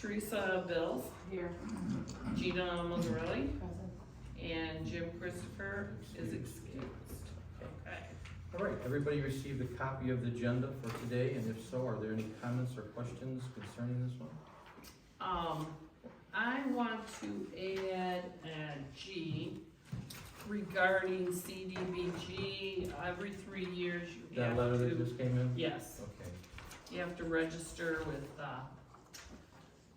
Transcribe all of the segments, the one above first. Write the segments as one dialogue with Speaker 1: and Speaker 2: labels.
Speaker 1: Teresa Bills,
Speaker 2: Here.
Speaker 1: Gina Magarelli,
Speaker 3: Present.
Speaker 1: and Jim Christopher is excused. Okay.
Speaker 4: All right, everybody received a copy of the agenda for today, and if so, are there any comments or questions concerning this one?
Speaker 1: I want to add a G regarding CDBG. Every 3 years you
Speaker 4: That
Speaker 1: have
Speaker 4: letter that
Speaker 1: to,
Speaker 4: just came in?
Speaker 1: yes,
Speaker 4: Okay,
Speaker 1: you have to register with,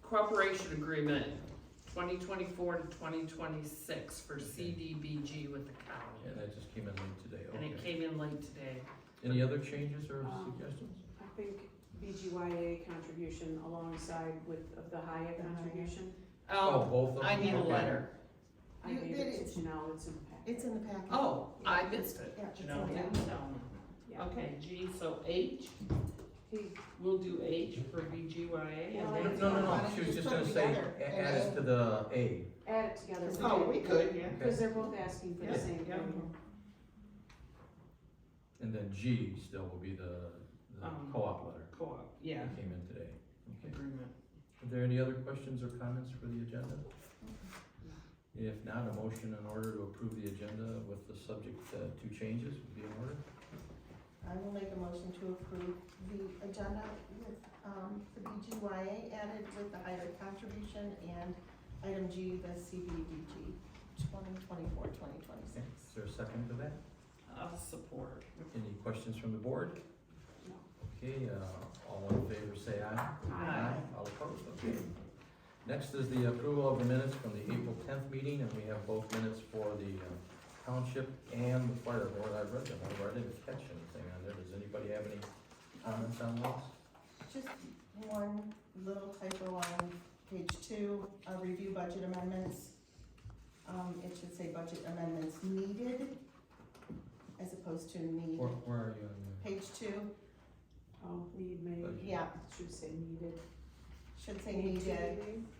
Speaker 1: cooperation agreement 2024 to 2026 for CDBG with the county.
Speaker 4: and that just came in late today,
Speaker 1: And it
Speaker 4: okay.
Speaker 1: came in late today.
Speaker 4: Any other changes or suggestions?
Speaker 2: I think BGYA contribution alongside with the HIA contribution.
Speaker 4: Oh, both of them?
Speaker 1: I need a
Speaker 4: Okay.
Speaker 1: letter.
Speaker 2: I
Speaker 3: You
Speaker 2: gave
Speaker 3: did
Speaker 2: it
Speaker 3: it.
Speaker 2: to Janelle, it's in the packet.
Speaker 3: It's in the packet.
Speaker 1: Oh, I missed it.
Speaker 3: Yeah,
Speaker 1: You know,
Speaker 3: it's
Speaker 1: didn't
Speaker 3: okay.
Speaker 1: tell me.
Speaker 2: Yeah.
Speaker 1: Okay, G, so H,
Speaker 2: He,
Speaker 1: we'll do H for BGYA and
Speaker 2: Well,
Speaker 1: then.
Speaker 4: No, she was just gonna say, add it to the A.
Speaker 2: add it together.
Speaker 1: Oh, we could, yeah.
Speaker 2: Because they're both asking for the
Speaker 1: Yeah,
Speaker 2: same
Speaker 1: yeah.
Speaker 2: thing.
Speaker 4: And then G still will be the co-op letter
Speaker 1: Co-op, yeah,
Speaker 4: that came in today. Okay.
Speaker 1: agreement.
Speaker 4: Are there any other questions or comments for the agenda? If not, a motion in order to approve the agenda with the subject to changes would be in order.
Speaker 3: I will make a motion to approve the agenda with, the BGYA added with the higher contribution and item G, the CBDG 2024-2026.
Speaker 4: Is there a second to that?
Speaker 1: I'll support.
Speaker 4: Any questions from the board?
Speaker 2: No.
Speaker 4: Okay, all in favor say aye.
Speaker 1: Aye.
Speaker 4: All opposed, okay. Next is the approval of the minutes from the April 10th meeting, and we have both minutes for the township and the fire board. I read them over, I didn't catch anything on there. Does anybody have any comments on those?
Speaker 3: Just one little typo on page 2, review budget amendments. It should say budget amendments needed as opposed to need.
Speaker 4: Where are you on
Speaker 3: Page 2,
Speaker 2: Oh, need made,
Speaker 3: yeah,
Speaker 2: should say needed.
Speaker 3: should say needed.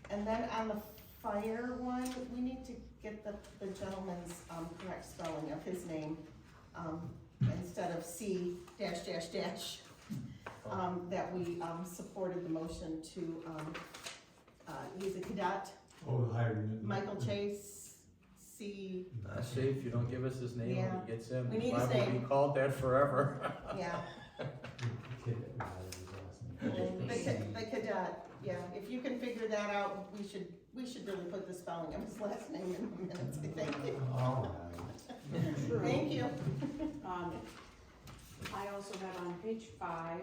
Speaker 3: And then on the fire one, we need to get the gentleman's, correct spelling of his name, instead of C dash dash dash. That we, supported the motion to, he's a cadet,
Speaker 5: Oh, hiring.
Speaker 3: Michael Chase, C,
Speaker 4: See, if you don't give us his name when
Speaker 3: Yeah.
Speaker 4: he gets in,
Speaker 3: We
Speaker 4: he's
Speaker 3: need his
Speaker 4: liable to be
Speaker 3: name.
Speaker 4: called that forever.
Speaker 3: yeah, the cadet, yeah, if you can figure that out, we should really put the spelling of his last name in the minutes, I think.
Speaker 5: All right.
Speaker 3: Thank you.
Speaker 2: I also have on page 5,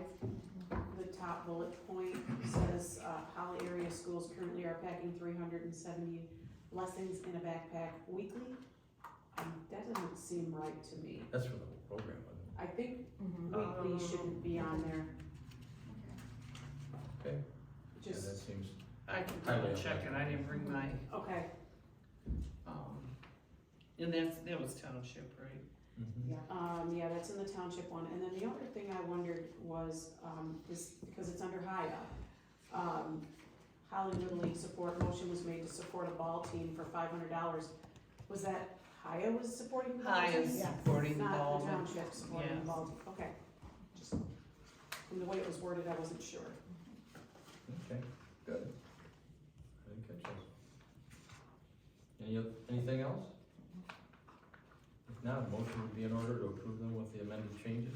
Speaker 2: the top bullet point says, Holly area schools currently are packing 370 lessons in a backpack weekly. That doesn't seem right to me.
Speaker 4: That's for the whole program, isn't
Speaker 2: I think
Speaker 3: Mhm.
Speaker 2: weekly shouldn't be on there,
Speaker 4: it? Okay, yeah,
Speaker 2: just,
Speaker 4: that seems,
Speaker 1: I can double check it, I didn't bring my,
Speaker 2: okay,
Speaker 1: and that was township, right?
Speaker 4: mhm.
Speaker 2: yeah, that's in the township one, and then the other thing I wondered was, is, because it's under HIA, Holly Little League support motion was made to support a ball team for $500, was that HIA was supporting the ball
Speaker 1: High
Speaker 2: team?
Speaker 1: is
Speaker 3: Yeah.
Speaker 1: supporting the
Speaker 2: Not
Speaker 1: ball.
Speaker 2: the township supporting the
Speaker 1: Yes.
Speaker 2: ball team, okay, just, from the way it was worded, I wasn't sure.
Speaker 4: Okay, good. I didn't catch those. Anything else? If not, a motion would be in order to approve them with the amended changes.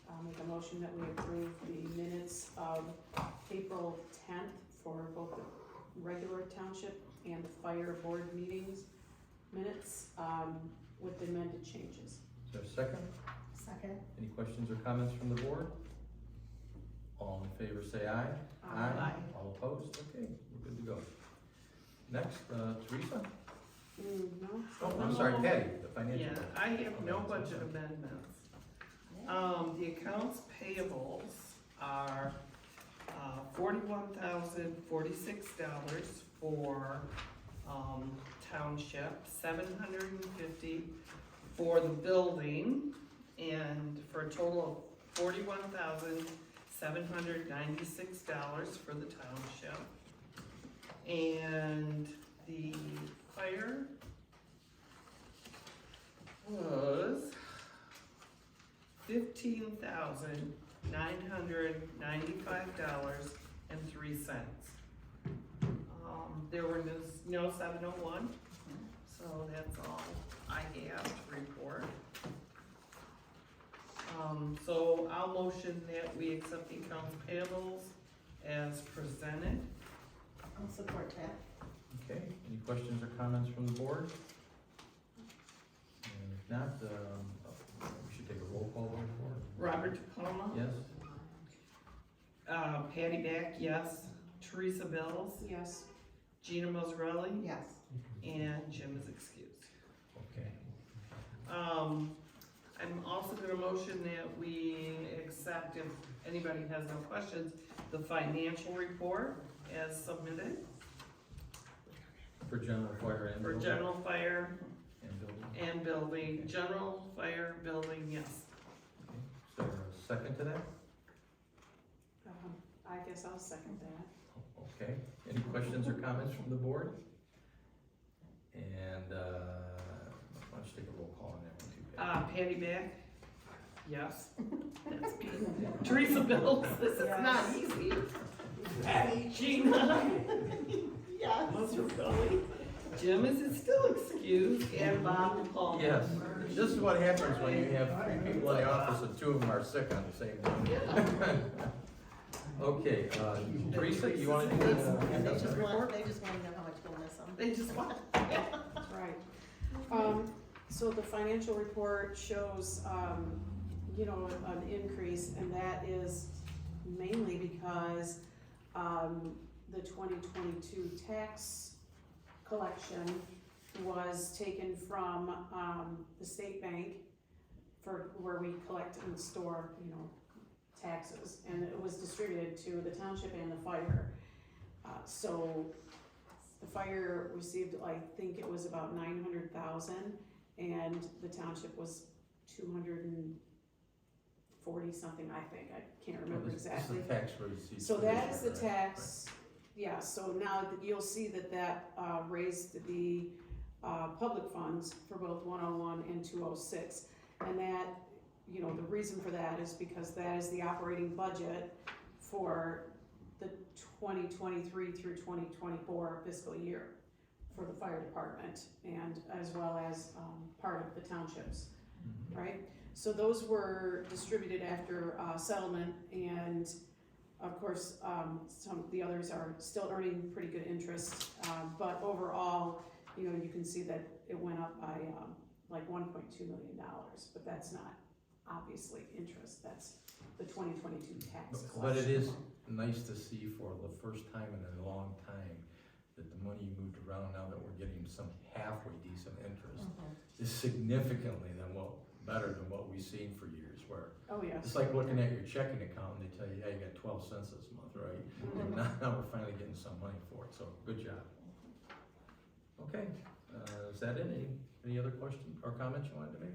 Speaker 2: I'll make a motion that we approve the minutes of April 10th for both the regular township and the fire board meetings minutes, with the amended changes.
Speaker 4: Is there a second?
Speaker 3: Second.
Speaker 4: Any questions or comments from the board? All in favor say aye.
Speaker 1: Aye.
Speaker 4: All opposed? Okay, we're good to go. Next, Teresa?
Speaker 2: No?
Speaker 4: Oh, I'm sorry, Patty, the financial.
Speaker 1: Yeah, I have no budget amendments. The accounts payables are, $41,046 for, township, $750 for the building, and for a total of $41,796 for the township. And the fire was $15,995.03. There were no 701, so that's all I have to report. So I'll motion that we accept the accounts payables as presented.
Speaker 3: I'll support that.
Speaker 4: Okay, any questions or comments from the board? And if not, we should take a roll call vote for it.
Speaker 1: Robert DePalma?
Speaker 4: Yes?
Speaker 1: Patty Back, yes. Teresa Bills?
Speaker 2: Yes.
Speaker 1: Gina Mazzarelli?
Speaker 3: Yes.
Speaker 1: And Jim is excused.
Speaker 4: Okay.
Speaker 1: I'm also gonna motion that we accept, if anybody has no questions, the financial report as submitted
Speaker 4: For general fire and
Speaker 1: for
Speaker 4: building?
Speaker 1: general fire
Speaker 4: And building?
Speaker 1: and building. General fire, building, yes.
Speaker 4: Okay. Is there a second to that?
Speaker 2: I guess I'll second that.
Speaker 4: Okay, any questions or comments from the board? And, why don't you take a roll call on that one too, Patty?
Speaker 1: Patty Back? Yes. That's me. Teresa Bills, this is not easy. Patty, Gina,
Speaker 3: Yes.
Speaker 1: Mazzarelli. Jim is still excused, and Bob DePalma.
Speaker 4: Yes, this is what happens when you have 3 people in the office and 2 of them are sick on the same day. Okay, Teresa, you wanna do
Speaker 3: They
Speaker 4: the investment report?
Speaker 3: just want to know how much we'll miss them.
Speaker 1: They just want,
Speaker 2: That's right. So the financial report shows, an increase, and that is mainly because, the 2022 tax collection was taken from, the state bank for, where we collect and store, taxes, and it was distributed to the township and the fire. So the fire received, I think it was about 900,000, and the township was 240 something, I think, I can't remember exactly.
Speaker 4: This is the tax receipts.
Speaker 2: So
Speaker 4: for
Speaker 2: that
Speaker 4: this
Speaker 2: is the
Speaker 4: year, right?
Speaker 2: tax, yeah, so now that you'll see that raised the public funds for both 101 and 206. And that, the reason for that is because that is the operating budget for the 2023 through 2024 fiscal year for the fire department, and as well as part of the townships,
Speaker 4: Mhm.
Speaker 2: right? So those were distributed after settlement, and of course, some of the others are still earning pretty good interest, but overall, you can see that it went up by like $1.2 million, but that's not obviously interest, that's the 2022 tax collection.
Speaker 4: But it is nice to see for the first time in a long time that the money moved around, now that we're getting some halfway decent interest, is significantly better than what we've seen for years, where
Speaker 2: Oh, yes.
Speaker 4: it's like looking at your checking account and they tell you, yeah, you got 12 cents this month, right? And now we're finally getting some money for it, so good job. Okay, is that it? Any other questions or comments you wanted to make?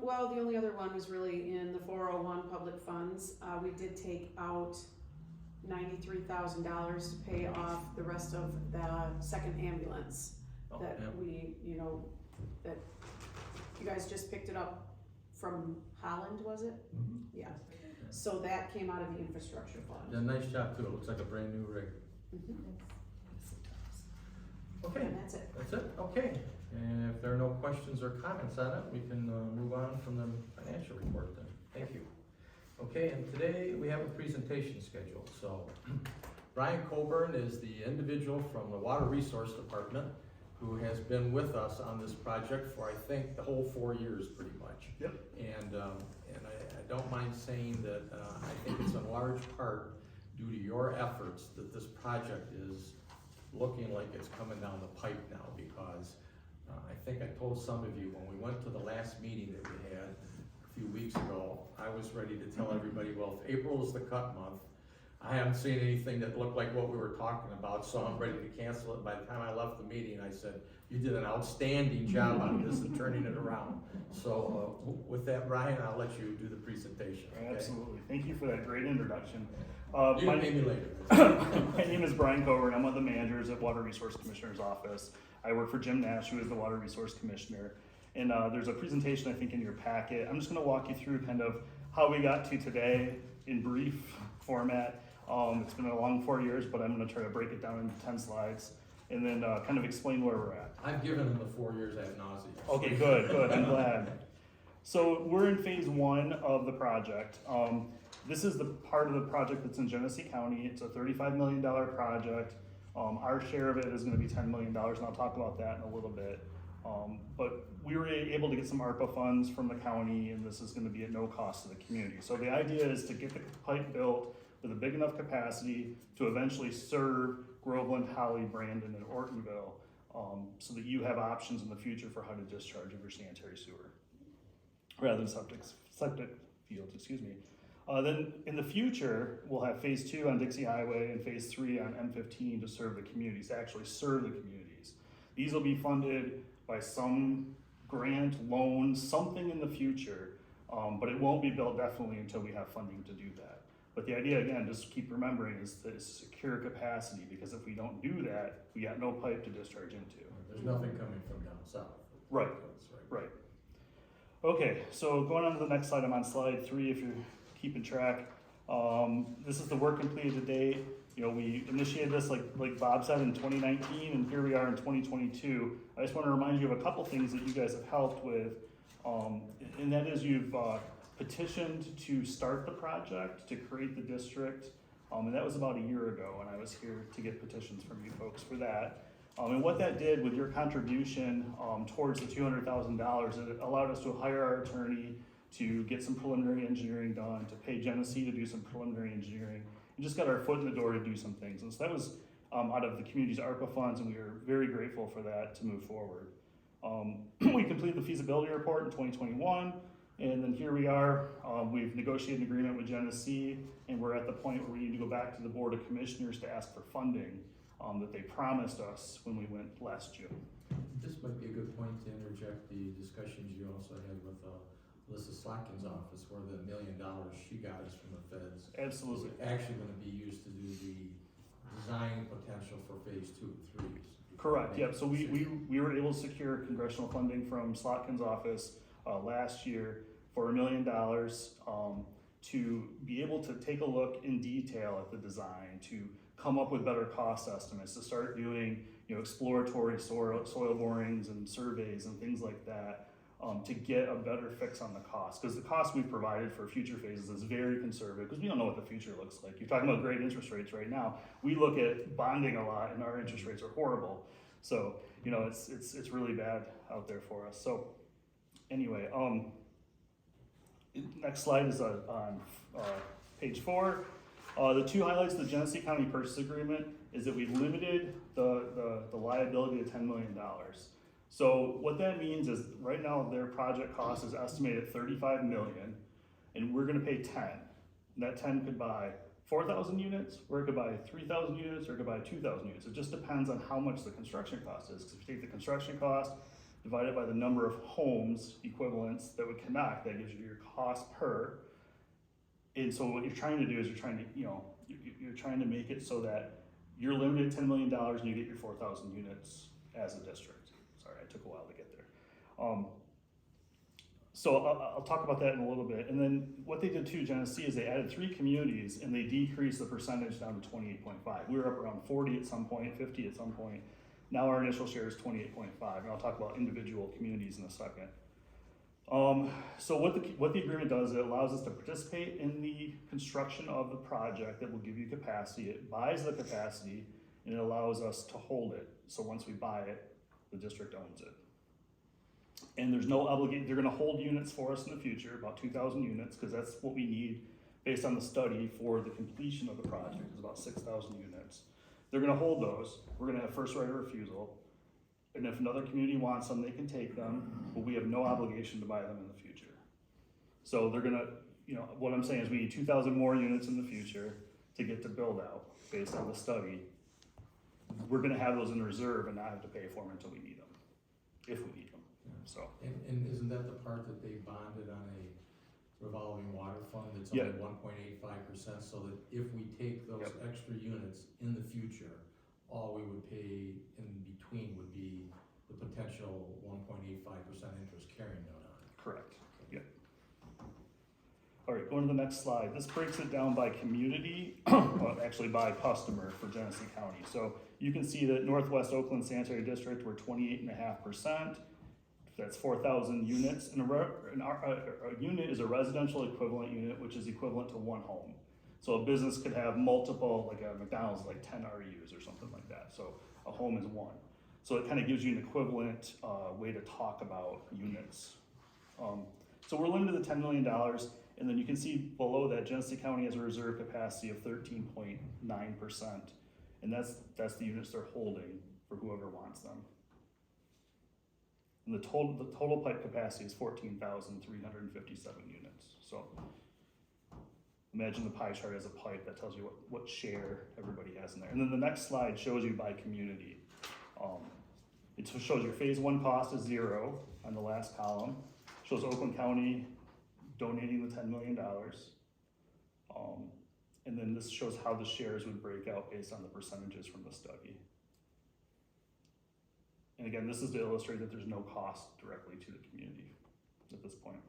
Speaker 2: Well, the only other one was really in the 401 public funds. We did take out $93,000 to pay off the rest of the second ambulance
Speaker 4: Oh,
Speaker 2: that
Speaker 4: yeah.
Speaker 2: we, that you guys just picked it up from Holland, was it? Yeah. So that came out of the infrastructure fund.
Speaker 4: Yeah, nice job too, it looks like a brand new rig. Okay.
Speaker 2: And that's it.
Speaker 4: That's it, okay. And if there are no questions or comments on it, we can move on from the financial report then. Thank you. Okay, and today we have a presentation scheduled. So Brian Coburn is the individual from the Water Resource Department who has been with us on this project for, I think, the whole 4 years pretty much.
Speaker 6: Yep.
Speaker 4: And I don't mind saying that I think it's in large part due to your efforts that this project is looking like it's coming down the pipe now, because I think I told some of you when we went to the last meeting that we had a few weeks ago, I was ready to tell everybody, well, if April is the cut month, I haven't seen anything that looked like what we were talking about, so I'm ready to cancel it. By the time I left the meeting, I said, you did an outstanding job on this and turning it around. So with that, Brian, I'll let you do the presentation. Okay?
Speaker 6: Absolutely. Thank you for that great introduction.
Speaker 4: You can name me later.
Speaker 6: My name is Brian Coburn. I'm one of the managers at Water Resource Commissioner's office. I work for Jim Nash, who is the Water Resource Commissioner. And there's a presentation, I think, in your packet. I'm just going to walk you through kind of how we got to today in brief format. It's been a long 4 years, but I'm gonna try to break it down into 10 slides and then kind of explain where we're at.
Speaker 4: I've given them the 4 years ad nauseam.
Speaker 6: Okay, good, I'm glad. So we're in phase 1 of the project. This is the part of the project that's in Genesee County. It's a $35 million project. Our share of it is gonna be $10 million, and I'll talk about that in a little bit. But we were able to get some ARPA funds from the county, and this is gonna be at no cost to the community. So the idea is to get the pipe built with a big enough capacity to eventually serve Groveland, Holly, Brandon, and Ortonville, so that you have options in the future for how to discharge of your sanitary sewer, rather than septic fields, excuse me. Then in the future, we'll have phase 2 on Dixie Highway and phase 3 on M15 to serve the communities, to actually serve the communities. These will be funded by some grant, loan, something in the future, but it won't be built definitely until we have funding to do that. But the idea, again, just keep remembering, is to secure capacity, because if we don't do that, we got no pipe to discharge into.
Speaker 4: There's nothing coming from down south.
Speaker 6: Right. Right. Okay, so going on to the next slide, I'm on slide 3 if you're keeping track. This is the work completed to date. You know, we initiated this, like Bob said, in 2019, and here we are in 2022. I just want to remind you of a couple things that you guys have helped with, and that is you've petitioned to start the project, to create the district, and that was about a year ago, and I was here to get petitions from you folks for that. And what that did with your contribution towards the $200,000, it allowed us to hire our attorney, to get some preliminary engineering done, to pay Genesee to do some preliminary engineering, and just got our foot in the door to do some things. And so that was out of the community's ARPA funds, and we are very grateful for that to move forward. We completed the feasibility report in 2021, and then here we are. We've negotiated an agreement with Genesee, and we're at the point where we need to go back to the Board of Commissioners to ask for funding that they promised us when we went last June.
Speaker 4: This might be a good point to interject the discussions you also had with Alyssa Slotkin's office, where the $1 million she got us from the feds
Speaker 6: Absolutely.
Speaker 4: is actually gonna be used to do the design potential for phase 2 and 3.
Speaker 6: Correct, yep, so we were able to secure congressional funding from Slotkin's office last year for $1 million to be able to take a look in detail at the design, to come up with better cost estimates, to start doing, you know, exploratory soil borings and surveys and things like that, to get a better fix on the cost. Because the cost we've provided for future phases is very conservative, because we don't know what the future looks like. You're talking about great interest rates right now. We look at bonding a lot, and our interest rates are horrible. So, you know, it's really bad out there for us. So, anyway, next slide is on page 4. The 2 highlights of the Genesee County Purchase Agreement is that we limited the liability to $10 million. So what that means is right now their project cost is estimated at $35 million, and we're gonna pay 10. And that 10 could buy 4,000 units, or it could buy 3,000 units, or it could buy 2,000 units. It just depends on how much the construction cost is. Because if you take the construction cost, divide it by the number of homes equivalents that would connect, that gives you your cost per. And so what you're trying to do is you're trying to make it so that you're limited to $10 million and you get your 4,000 units as a district. Sorry, it took a while to get there. So I'll talk about that in a little bit. And then what they did too, Genesee, is they added 3 communities and they decreased the percentage down to 28.5. We were up around 40 at some point, 50 at some point. Now our initial share is 28.5, and I'll talk about individual communities in a second. So what the agreement does, it allows us to participate in the construction of the project that will give you capacity. It buys the capacity, and it allows us to hold it. So once we buy it, the district owns it. And there's no obligation. They're gonna hold units for us in the future, about 2,000 units, because that's what we need based on the study for the completion of the project, is about 6,000 units. They're gonna hold those. We're gonna have first right of refusal. And if another community wants them, they can take them, but we have no obligation to buy them in the future. So they're gonna, you know, what I'm saying is we need 2,000 more units in the future to get to build out based on the study. We're gonna have those in reserve and not have to pay for them until we need them, if we need them, so.
Speaker 4: And isn't that the part that they bonded on a revolving water fund that's
Speaker 6: Yeah.
Speaker 4: only 1.85%, so that if we take those
Speaker 6: Yep.
Speaker 4: extra units in the future, all we would pay in between would be the potential 1.85% interest carrying note on it?
Speaker 6: Correct, yeah. All right, going to the next slide. This breaks it down by community, well, actually by customer for Genesee County. So you can see that Northwest Oakland Sanitary District, we're 28.5%. That's 4,000 units. And a unit is a residential equivalent unit, which is equivalent to one home. So a business could have multiple, like a McDonald's, like 10 RUs or something like that. So a home is one. So it kind of gives you an equivalent way to talk about units. So we're limited to $10 million, and then you can see below that Genesee County has a reserve capacity of 13.9%, and that's the units they're holding for whoever wants them. And the total pipe capacity is 14,357 units. So imagine the pie chart as a pipe that tells you what share everybody has in there. And then the next slide shows you by community. It shows your phase one cost is 0 on the last column. Shows Oakland County donating the $10 million. And then this shows how the shares would break out based on the percentages from the study. And again, this is to illustrate that there's no cost directly to the community at this point.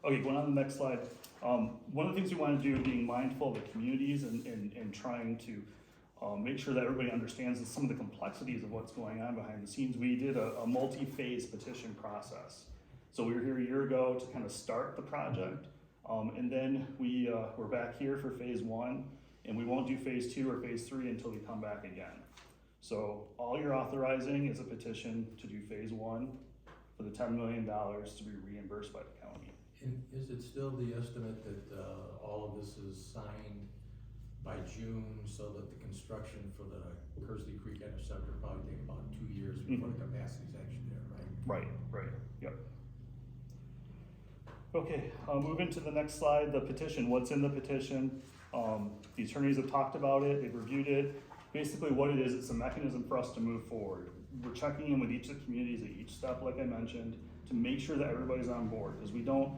Speaker 6: Okay, going on to the next slide. One of the things we want to do, being mindful of the communities and trying to make sure that everybody understands some of the complexities of what's going on behind the scenes. We did a multi-phase petition process. So we were here a year ago to kind of start the project, and then we're back here for phase one, and we won't do phase two or phase three until we come back again. So all you're authorizing is a petition to do phase one for the $10 million to be reimbursed by the county.
Speaker 4: And is it still the estimate that all of this is signed by June, so that the construction for the Kersley Creek interceptor will probably take about 2 years before the capacity is actually there, right?
Speaker 6: Right, yep. Okay, I'll move into the next slide, the petition. What's in the petition? The attorneys have talked about it, they've reviewed it. Basically what it is, it's a mechanism for us to move forward. We're checking in with each of the communities at each step, like I mentioned, to make sure that everybody's on board, because we don't,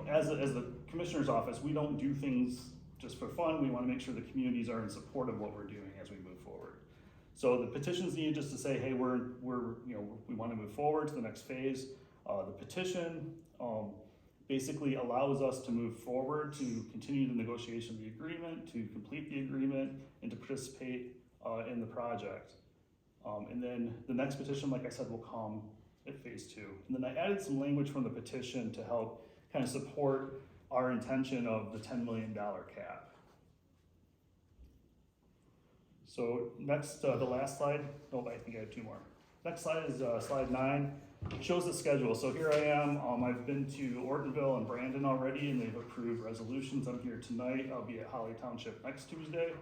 Speaker 6: as the commissioner's office, we don't do things just for fun. We want to make sure the communities are in support of what we're doing as we move forward. So the petitions need just to say, hey, we want to move forward to the next phase. The petition basically allows us to move forward, to continue the negotiation of the agreement, to complete the agreement, and to participate in the project. And then the next petition, like I said, will come at phase two. And then I added some language from the petition to help kind of support our intention of the $10 million cap. So next, the last slide, I think I have 2 more. Next slide is slide 9. It shows the schedule. So here I am, I've been to Ortonville and Brandon already, and they've approved resolutions. I'm here tonight. I'll be at Holly Township next Tuesday.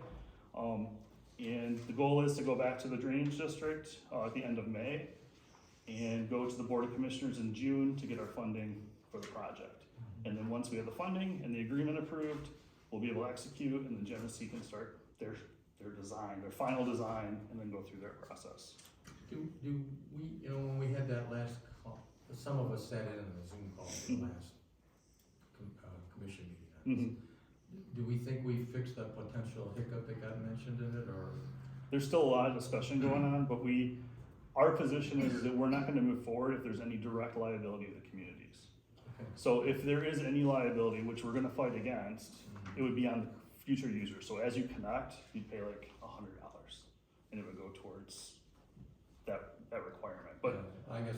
Speaker 6: And the goal is to go back to the drainage district at the end of May and go to the Board of Commissioners in June to get our funding for the project. And then once we have the funding and the agreement approved, we'll be able to execute, and then Genesee can start their design, their final design, and then go through their process.
Speaker 4: Do we, when we had that last call, some of us sat in on the Zoom call for the last commission meeting on this. Do we think we fixed that potential hiccup that got mentioned in it, or?
Speaker 6: There's still a lot of discussion going on, but our position is that we're not going to move forward if there's any direct liability to the communities.
Speaker 4: Okay.
Speaker 6: So if there is any liability, which we're going to fight against, it would be on the future users. So as you connect, you'd pay like $100, and it would go towards that requirement. But
Speaker 4: I guess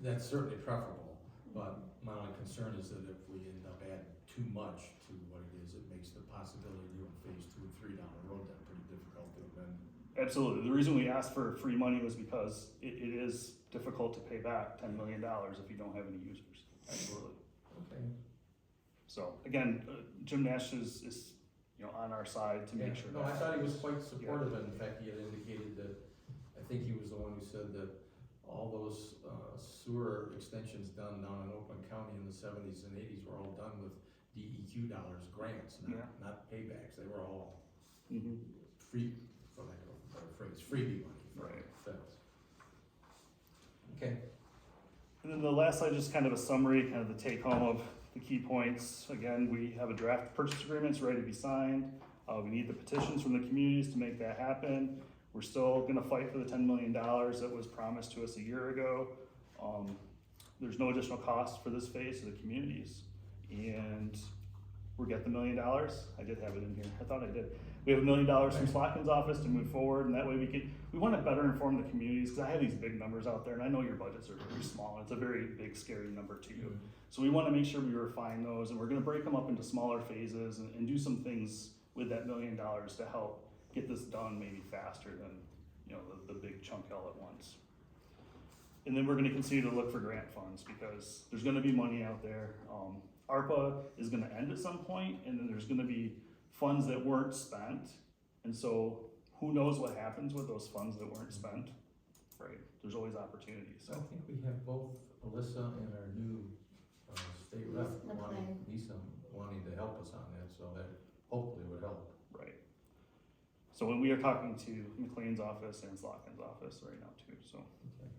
Speaker 4: that's certainly preferable, but my only concern is that if we end up adding too much to what it is, it makes the possibility of doing phase 2 and 3 down the road then pretty difficult to amend.
Speaker 6: absolutely. The reason we asked for free money was because it is difficult to pay back $10 million if you don't have any users. Absolutely.
Speaker 4: Okay.
Speaker 6: So again, Jim Nash is on our side to make sure.
Speaker 4: No, I thought he was quite supportive, and in fact, he had indicated that, I think he was the one who said that all those sewer extensions done down in Oakland County in the 70s and 80s were all done with DEQ dollars, grants, not paybacks. They were all free, for lack of a better phrase, freebie money for feds. Okay.
Speaker 6: And then the last slide, just kind of a summary, kind of the take home of the key points. Again, we have a draft purchase agreements ready to be signed. We need the petitions from the communities to make that happen. We're still gonna fight for the $10 million that was promised to us a year ago. There's no additional cost for this phase to the communities. and we're getting $1 million. I did have it in here, I thought I did. We have $1 million from Slotkin's office to move forward, and that way we wanna better inform the communities, cause I have these big numbers out there, and I know your budgets are very small, and it's a very big, scary number to you. So we wanna make sure we refine those, and we're gonna break them up into smaller phases and do some things with that $1 million to help get this done maybe faster than, the big chunk all at once. And then we're gonna continue to look for grant funds, because there's gonna be money out there. ARPA is gonna end at some point, and then there's gonna be funds that weren't spent, and so who knows what happens with those funds that weren't spent, right? There's always opportunities,
Speaker 4: So I
Speaker 6: so.
Speaker 4: think we have both Alyssa and our new state rep,
Speaker 3: McLean.
Speaker 4: Lisa, wanting to help us on that, so that hopefully would help.
Speaker 6: Right. So when we are talking to McLean's office and Slotkin's office right now too, so.
Speaker 4: Okay.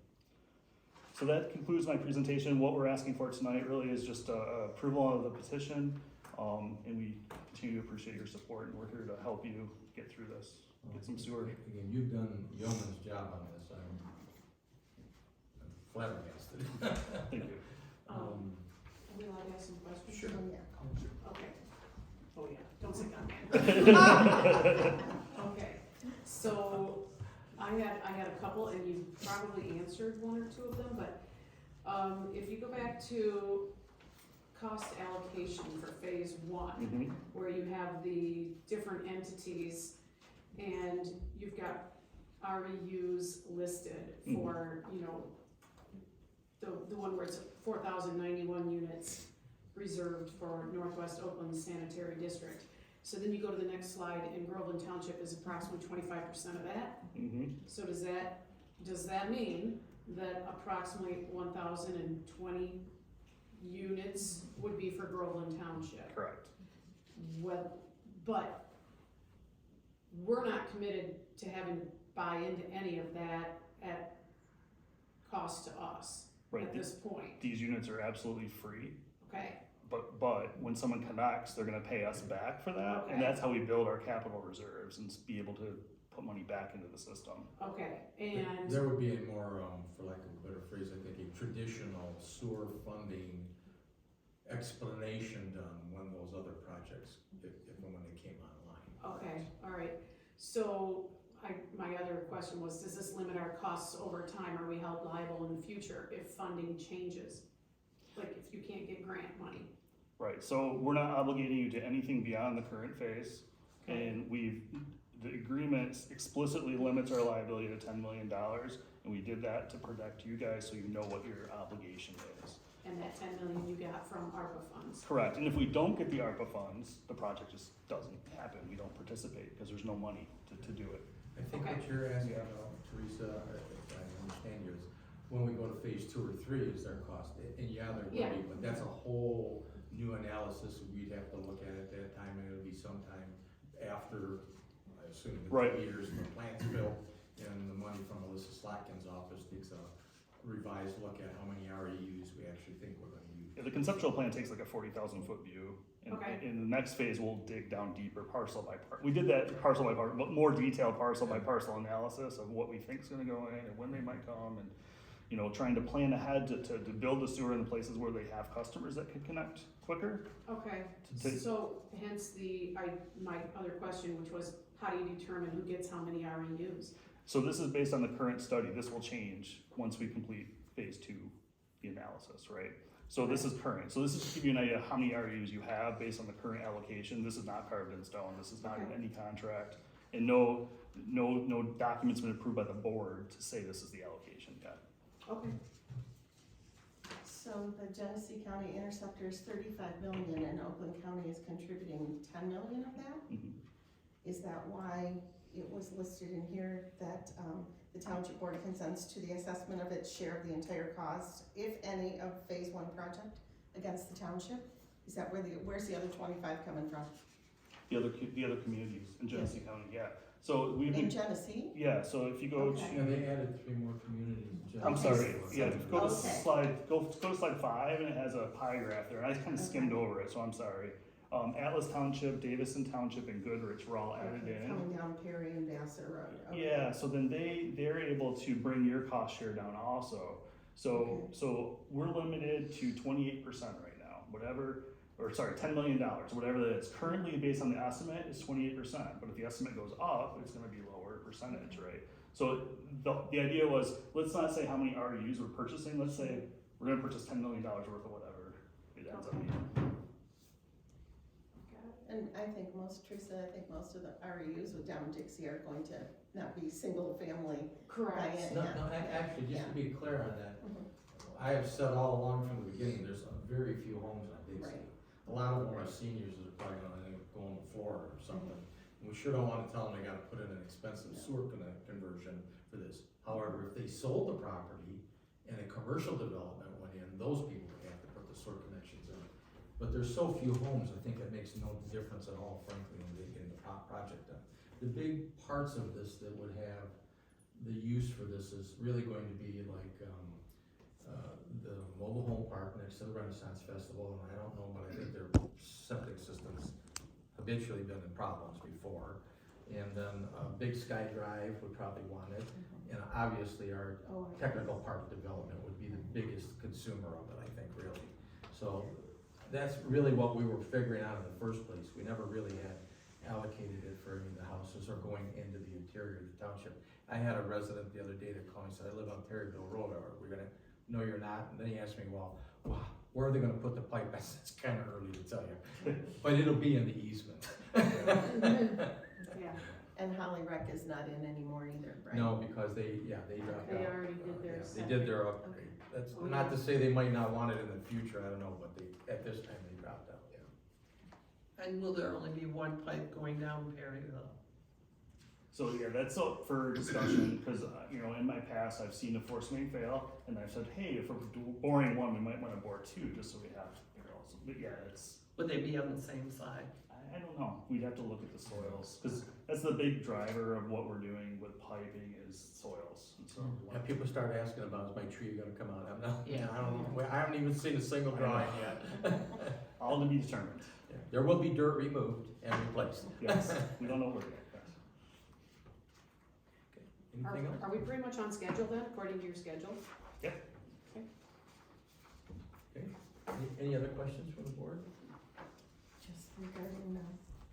Speaker 6: So that concludes my presentation. What we're asking for tonight really is just approval of the petition, and we continue to appreciate your support, and we're here to help you get through this, get some sewer.
Speaker 4: Again, you've done yeoman's job on this, I'm flabbergasted.
Speaker 6: Thank you.
Speaker 2: Are we allowed to ask some questions?
Speaker 4: Sure.
Speaker 3: Oh, yeah.
Speaker 2: Okay. Oh, yeah, don't sit down. Okay, so I had a couple, and you probably answered one or two of them, but, if you go back to cost allocation for phase one,
Speaker 6: Mhm.
Speaker 2: where you have the different entities, and you've got REUs listed for, the one where it's 4,091 units reserved for Northwest Oakland Sanitary District. So then you go to the next slide, and Groveland Township is approximately 25% of that.
Speaker 6: Mhm.
Speaker 2: So does that mean that approximately 1,020 units would be for Groveland Township?
Speaker 6: Correct.
Speaker 2: Well, but we're not committed to having buy into any of that at cost to us
Speaker 6: Right.
Speaker 2: at this point,
Speaker 6: These units are absolutely free,
Speaker 2: okay?
Speaker 6: but when someone connects, they're gonna pay us back for that,
Speaker 2: Okay.
Speaker 6: and that's how we build our capital reserves and be able to put money back into the system.
Speaker 2: Okay, and,
Speaker 4: There would be a more, for lack of a better phrase, I think, a traditional sewer funding explanation done when those other projects, if and when they came online.
Speaker 2: okay, all right. So my other question was, does this limit our costs over time? Are we held liable in the future if funding changes? Like if you can't get grant money?
Speaker 6: Right, so we're not obligating you to anything beyond the current phase,
Speaker 2: Okay.
Speaker 6: and the agreement explicitly limits our liability to $10 million, and we did that to protect you guys so you know what your obligation is.
Speaker 2: And that 10 million you got from ARPA funds?
Speaker 6: Correct, and if we don't get the ARPA funds, the project just doesn't happen, we don't participate, because there's no money to do it.
Speaker 4: I think what
Speaker 2: Okay.
Speaker 4: you're asking
Speaker 6: Yeah.
Speaker 4: about, Teresa, if I understand you, is when we go to phase 2 or 3, is there cost? And yeah, there
Speaker 2: Yeah.
Speaker 4: will be, but that's a whole new analysis, we'd have to look at at that time, and it'll be sometime after, I assume, the
Speaker 6: Right.
Speaker 4: 2 years the plant's built, and the money from Alyssa Slotkin's office takes a revised look at how many REUs we actually think we're gonna use.
Speaker 6: Yeah, the conceptual plan takes like a 40,000-foot view, and
Speaker 2: Okay.
Speaker 6: in the next phase, we'll dig down deeper, parcel by parcel. We did that parcel by parcel, but more detailed parcel by parcel analysis of what we think is gonna go in and when they might come, and, trying to plan ahead to build the sewer in the places where they have customers that can connect quicker.
Speaker 2: Okay,
Speaker 6: To-
Speaker 2: so hence my other question, which was, how do you determine who gets how many REUs?
Speaker 6: So this is based on the current study. This will change once we complete phase 2, the analysis, right? So this is current. So this is to give you an idea of how many REUs you have based on the current allocation. This is not carved in stone. This is not in
Speaker 2: Okay.
Speaker 6: any contract. And no documents been approved by the board to say this is the allocation yet.
Speaker 2: Okay,
Speaker 3: So the Genesee County Interceptor is 35 million and Oakland County is contributing 10 million of that?
Speaker 6: Mhm.
Speaker 3: Is that why it was listed in here that, the Township Board consents to the assessment of its share of the entire cost, if any, of phase 1 project against the township? Is that where's the other 25 coming from?
Speaker 6: The other communities in Genesee County, yeah. So we've
Speaker 3: In
Speaker 6: been,
Speaker 3: Genesee?
Speaker 6: yeah, so if you go
Speaker 3: Okay.
Speaker 4: Yeah, they added 3 more communities. in
Speaker 6: I'm
Speaker 4: Genesee.
Speaker 6: sorry, yeah, go to
Speaker 3: Okay.
Speaker 6: go to slide 5, and it has a pie graph there, and I kind of skimmed over it, so I'm sorry. Atlas Township, Davison Township, and Goodrich were all added
Speaker 3: Okay,
Speaker 6: in.
Speaker 3: coming down Perry and Vassar Road. Okay.
Speaker 6: Yeah, so then they're able to bring your cost share down also.
Speaker 3: Okay.
Speaker 6: So we're limited to 28% right now. Whatever or sorry, $10 million, whatever that is. Currently, based on the estimate, is 28%, but if the estimate goes up, it's gonna be lower percentage, right? So the idea was, let's not say how many RUs we're purchasing, let's say we're gonna purchase $10 million worth of whatever it ends up being.
Speaker 3: And I think most of the REUs with Down Dixie are going to not be single family.
Speaker 2: Correct.
Speaker 4: No,
Speaker 3: Yeah.
Speaker 4: actually, just to be clear on that,
Speaker 3: Mhm.
Speaker 4: I have said all along from the beginning, there's very few homes on Dixie.
Speaker 3: Right.
Speaker 4: A lot of them are seniors that are probably gonna go on the floor or something. We sure don't wanna tell them they gotta put in an expensive sewer conversion for this. However, if they sold the property and a commercial development went in, those people would have to put the sewer connections in. But there's so few homes, I think it makes no difference at all, frankly, in getting the project done. The big parts of this that would have the use for this is really going to be like, the mobile home park next to the Renaissance Festival, and I don't know, but I think their septic systems habitually been in problems before. And then Big Sky Drive would probably want it, and obviously our technical park development would be the biggest consumer of it, I think, really. So that's really what we were figuring out in the first place. We never really had allocated it for any of the houses or going into the interior of the township. I had a resident the other day that called me and said, I live on Terryville Road, are we gonna, no, you're not. And then he asked me, well, where are they gonna put the pipe? I said, it's kinda early to tell you, but it'll be in the easement.
Speaker 2: Yeah,
Speaker 3: And Holly Rec is not in anymore either, right?
Speaker 4: No, because they dropped out.
Speaker 2: they already did their.
Speaker 4: Yeah, they did their upgrade. That's not to say they might not want it in the future, I don't know, but at this time, they dropped out, yeah.
Speaker 1: And will there only be one pipe going down Perryville?
Speaker 6: So yeah, that's up for discussion, because, you know, in my past, I've seen a force main fail, and I've said, hey, if we're boring one, we might wanna bore two, just so we have, you know, so, but yeah, it's,
Speaker 1: Would they be on the same side?
Speaker 6: I don't know, we'd have to look at the soils, because that's the big driver of what we're doing with piping is soils, and so.
Speaker 4: Yeah, people start asking about, is my tree gonna come out? I'm not,
Speaker 1: Yeah.
Speaker 4: I don't know, I haven't even seen a single drawing yet.
Speaker 6: All to be determined,
Speaker 4: Yeah, there will be dirt removed and replaced.
Speaker 6: yes, we don't know where yet, yes.
Speaker 4: Anything else?
Speaker 2: Are we pretty much on schedule then, according to your schedule?
Speaker 4: Any other questions from the board?
Speaker 3: Just regarding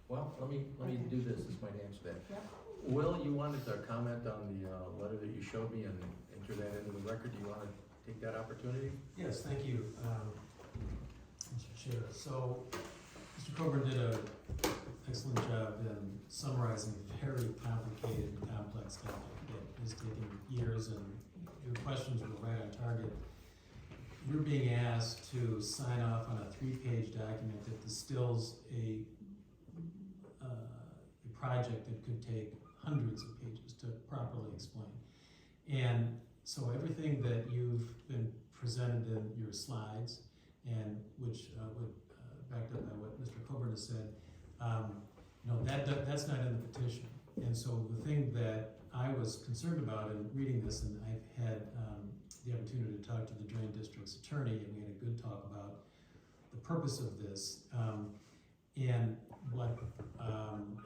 Speaker 4: Well, let me do this might answer that.
Speaker 3: Yeah.
Speaker 4: Will, you wanted to comment on the letter that you showed me and enter that into the record, do you wanna take that opportunity?
Speaker 5: Yes, thank you, Mr. Chair. So, Mr. Coburn did an excellent job in summarizing a very complicated and complex topic that has taken years, and your questions were right on target. You're being asked to sign off on a 3-page document that distills a project that could take hundreds of pages to properly explain. And so everything that you've been presented in your slides, and which would backed up by what Mr. Coburn has said, that's not in the petition. And so the thing that I was concerned about in reading this, and I've had the opportunity to talk to the Drain District's attorney, and we had a good talk about the purpose of this. And what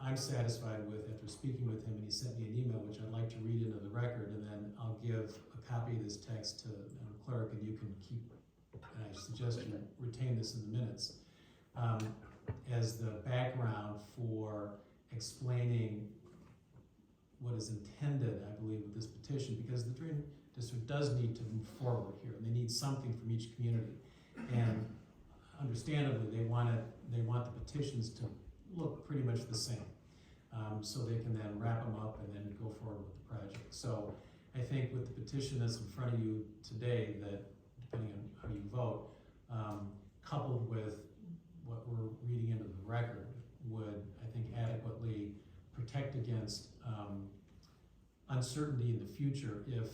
Speaker 5: I'm satisfied with after speaking with him, and he sent me an email, which I'd like to read into the record, and then I'll give a copy of this text to clerk, and you can keep, and I suggest you retain this in the minutes, as the background for explaining what is intended, I believe, with this petition, because the Drain District does need to move forward here, and they need something from each community. And understandably, they want the petitions to look pretty much the same, so they can then wrap them up and then go forward with the project. So I think with the petition that's in front of you today, that depending on how you vote, coupled with what we're reading into the record, would, I think, adequately protect against uncertainty in the future if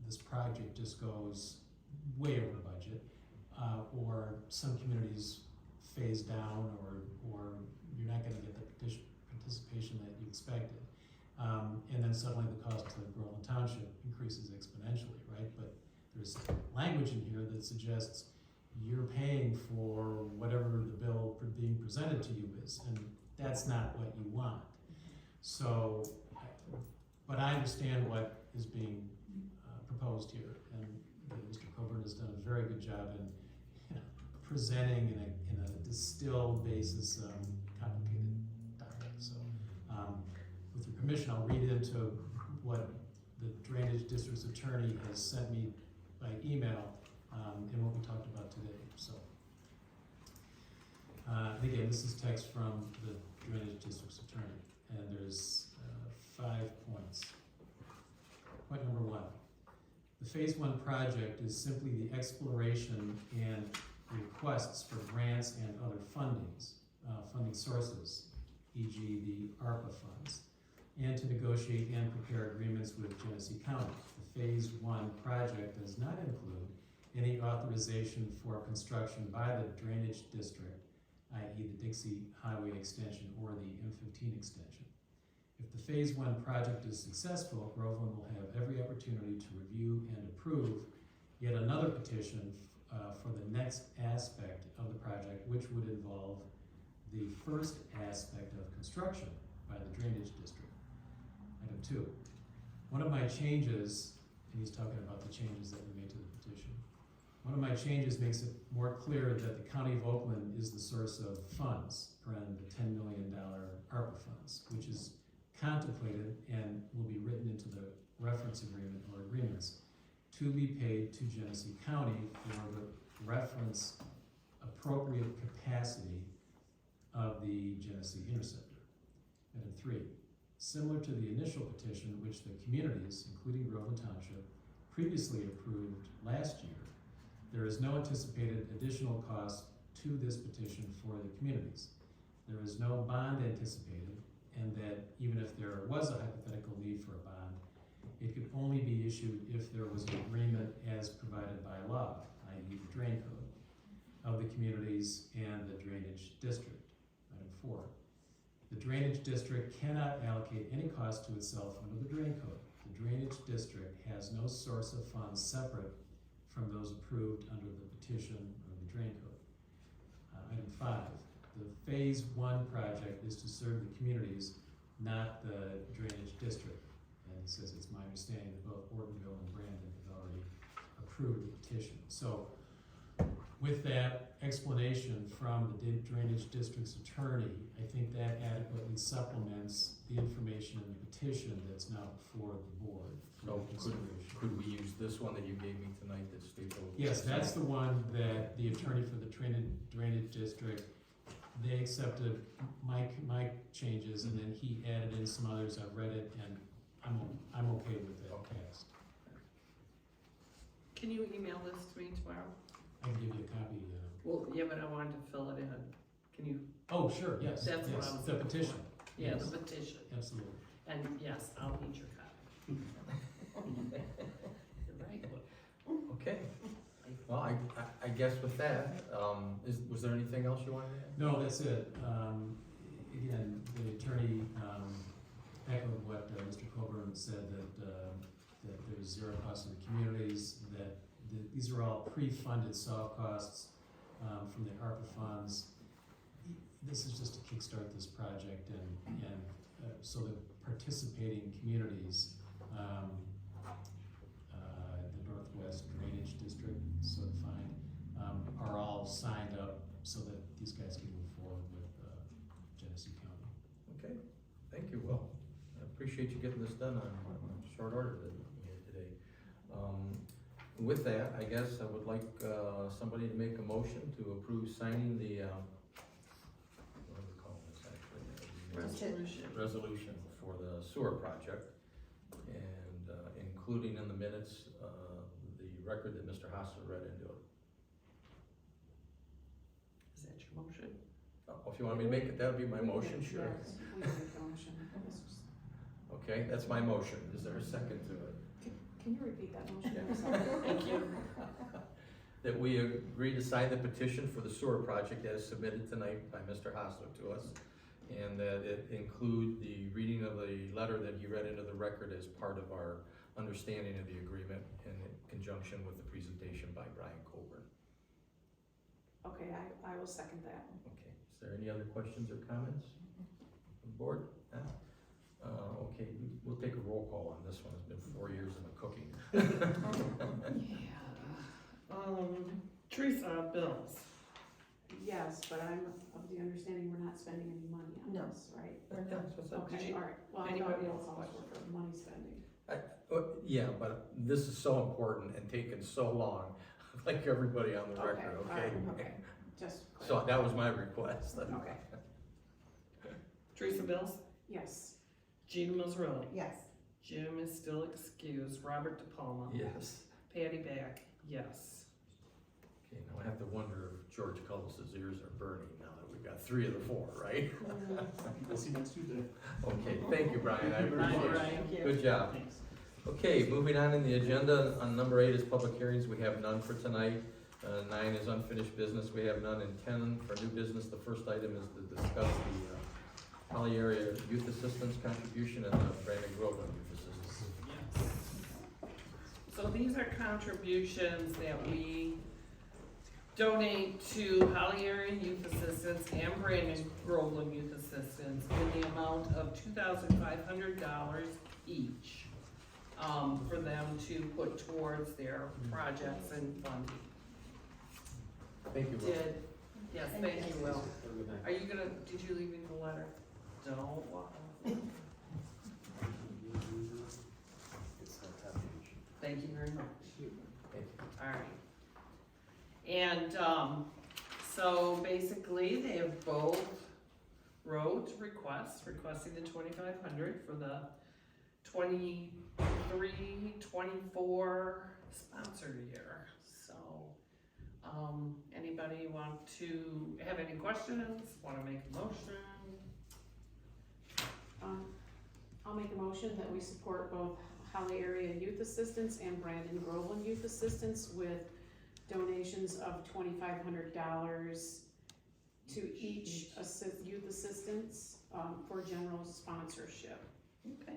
Speaker 5: this project just goes way over budget, or some communities phase down, or you're not gonna get the participation that you expected. And then suddenly the cost to Groveland Township increases exponentially, right? But there's language in here that suggests you're paying for whatever the bill being presented to you is, and that's not what you want. So, but I understand what is being proposed here, and Mr. Coburn has done a very good job in presenting in a distilled basis, complicated document. So, with your permission, I'll read into what the Drainage District's attorney has sent me by email, and what we talked about today, so. And again, this is text from the Drainage District's attorney, and there's 5 points. Point number 1, the Phase 1 project is simply the exploration and requests for grants and other funding sources, e.g. the ARPA funds, and to negotiate and prepare agreements with Genesee County. The Phase 1 project does not include any authorization for construction by the Drainage District, i.e. the Dixie Highway extension or the M15 extension. If the Phase 1 project is successful, Groveland will have every opportunity to review and approve yet another petition for the next aspect of the project, which would involve the first aspect of construction by the Drainage District. Item 2, one of my changes, and he's talking about the changes that we made to the petition, one of my changes makes it more clear that the County of Oakland is the source of funds, the $10 million ARPA funds, which is contemplated and will be written into the reference agreement or agreements to be paid to Genesee County for the reference appropriate capacity of the Genesee Interceptor. Item 3, similar to the initial petition, which the communities, including Groveland Township, previously approved last year, there is no anticipated additional cost to this petition for the communities. There is no bond anticipated, and that even if there was a hypothetical need for a bond, it could only be issued if there was an agreement as provided by law, i.e. the drain code, of the communities and the Drainage District. Item 4, the Drainage District cannot allocate any cost to itself under the drain code. The Drainage District has no source of funds separate from those approved under the petition or the drain code. Item 5, the Phase 1 project is to serve the communities, not the Drainage District. And it says it's my understanding that both Ortonville and Brandon have already approved the petition. So with that explanation from the Drainage District's attorney, I think that adequately supplements the information in the petition that's now before the board for consideration.
Speaker 4: Could we use this one that you gave me tonight that states?
Speaker 5: Yes, that's the one that the attorney for the Drainage District, they accepted my changes, and then he added in some others. I've read it, and I'm okay with that text.
Speaker 1: Can you email this to me tomorrow?
Speaker 5: I can give you a copy.
Speaker 1: Well, yeah, but I wanted to fill it in. Can you?
Speaker 5: Oh, sure, yes,
Speaker 1: That's what
Speaker 5: yes,
Speaker 1: I was
Speaker 5: the
Speaker 1: looking
Speaker 5: petition.
Speaker 1: for. Yeah,
Speaker 5: Yes.
Speaker 1: the petition.
Speaker 5: Absolutely.
Speaker 1: And yes, I'll need your copy. You're right.
Speaker 4: Okay, well, I guess with that, was there anything else you wanted to add?
Speaker 5: No, that's it. Again, the attorney echoed what Mr. Coburn said, that there's zero cost to the communities, that these are all pre-funded soft costs from the ARPA funds. This is just to kickstart this project, and so the participating communities, the Northwest Drainage District, so defined, are all signed up so that these guys can move forward with Genesee County.
Speaker 4: Okay, thank you, Will. I appreciate you getting this done on short order today. With that, I guess I would like somebody to make a motion to approve signing the, what do we call this actually? Resolution for the sewer project, and including in the minutes the record that Mr. Hassler read into it.
Speaker 1: Is that your motion?
Speaker 4: If you want me to make it, that would be my motion, sure.
Speaker 2: Yes, we did make a motion.
Speaker 4: Okay, that's my motion. Is there a second to it?
Speaker 2: Can you repeat that motion?
Speaker 4: Yeah.
Speaker 1: Thank you.
Speaker 4: That we agree to sign the petition for the sewer project as submitted tonight by Mr. Hassler to us, and that it include the reading of the letter that he read into the record as part of our understanding of the agreement in conjunction with the presentation by Brian Coburn.
Speaker 2: Okay, I will second that.
Speaker 4: Okay, is there any other questions or comments from the board? Okay, we'll take a roll call on this one. It's been 4 years in the cooking.
Speaker 1: Teresa, bills.
Speaker 2: Yes, but I'm of the understanding we're not spending any money on
Speaker 3: No.
Speaker 2: this, right?
Speaker 3: Or
Speaker 4: Yeah,
Speaker 3: not.
Speaker 4: that's what's up.
Speaker 1: Did
Speaker 2: Okay,
Speaker 1: you-
Speaker 2: all right, well, I
Speaker 1: anybody
Speaker 2: thought we
Speaker 1: else
Speaker 2: all
Speaker 1: have
Speaker 2: calls were for money spending.
Speaker 4: Yeah, but this is so important and taken so long, like everybody on the record,
Speaker 2: all
Speaker 4: okay?
Speaker 2: right, okay, just.
Speaker 4: So that was my request.
Speaker 2: Okay,
Speaker 1: Teresa Bills,
Speaker 2: yes,
Speaker 1: Gina Mazzarelli,
Speaker 3: Yes.
Speaker 1: Jim is still excused, Robert DePalma,
Speaker 4: Yes.
Speaker 1: Patty Back, yes.
Speaker 4: Okay, now I have to wonder if George Cullis's ears are burning now that we've got 3 of the 4, right?
Speaker 6: We'll see you next Tuesday.
Speaker 4: Okay, thank you, Brian, I
Speaker 1: Bye,
Speaker 4: appreciate it.
Speaker 1: Brian.
Speaker 3: Thank you.
Speaker 4: Good job.
Speaker 6: Thanks.
Speaker 4: Okay, moving on in the agenda, on number 8 is public hearings, we have none for tonight. 9 is unfinished business, we have none. And 10 for new business, the first item is to discuss the Holly Area Youth Assistance contribution and the Brandon Groveland Youth Assistance.
Speaker 1: Yes. So these are contributions that we donate to Holly Area Youth Assistance and Brandon Groveland Youth Assistance in the amount of $2,500 each, for them to put towards their projects and funding.
Speaker 4: Thank you, Will.
Speaker 1: Yes, thank you, Will. Are you gonna, did you leave me the letter? Don't walk off. Thank you very much.
Speaker 4: Thank you.
Speaker 1: Alright. And, so basically, they have both wrote requests, requesting the 2,500 for the 23-24 sponsor year. So, anybody want to have any questions, wanna make a motion?
Speaker 2: I'll make a motion that we support both Holly Area Youth Assistance and Brandon Groveland Youth Assistance with donations of $2,500 to each youth assistance, for general sponsorship.
Speaker 1: Okay.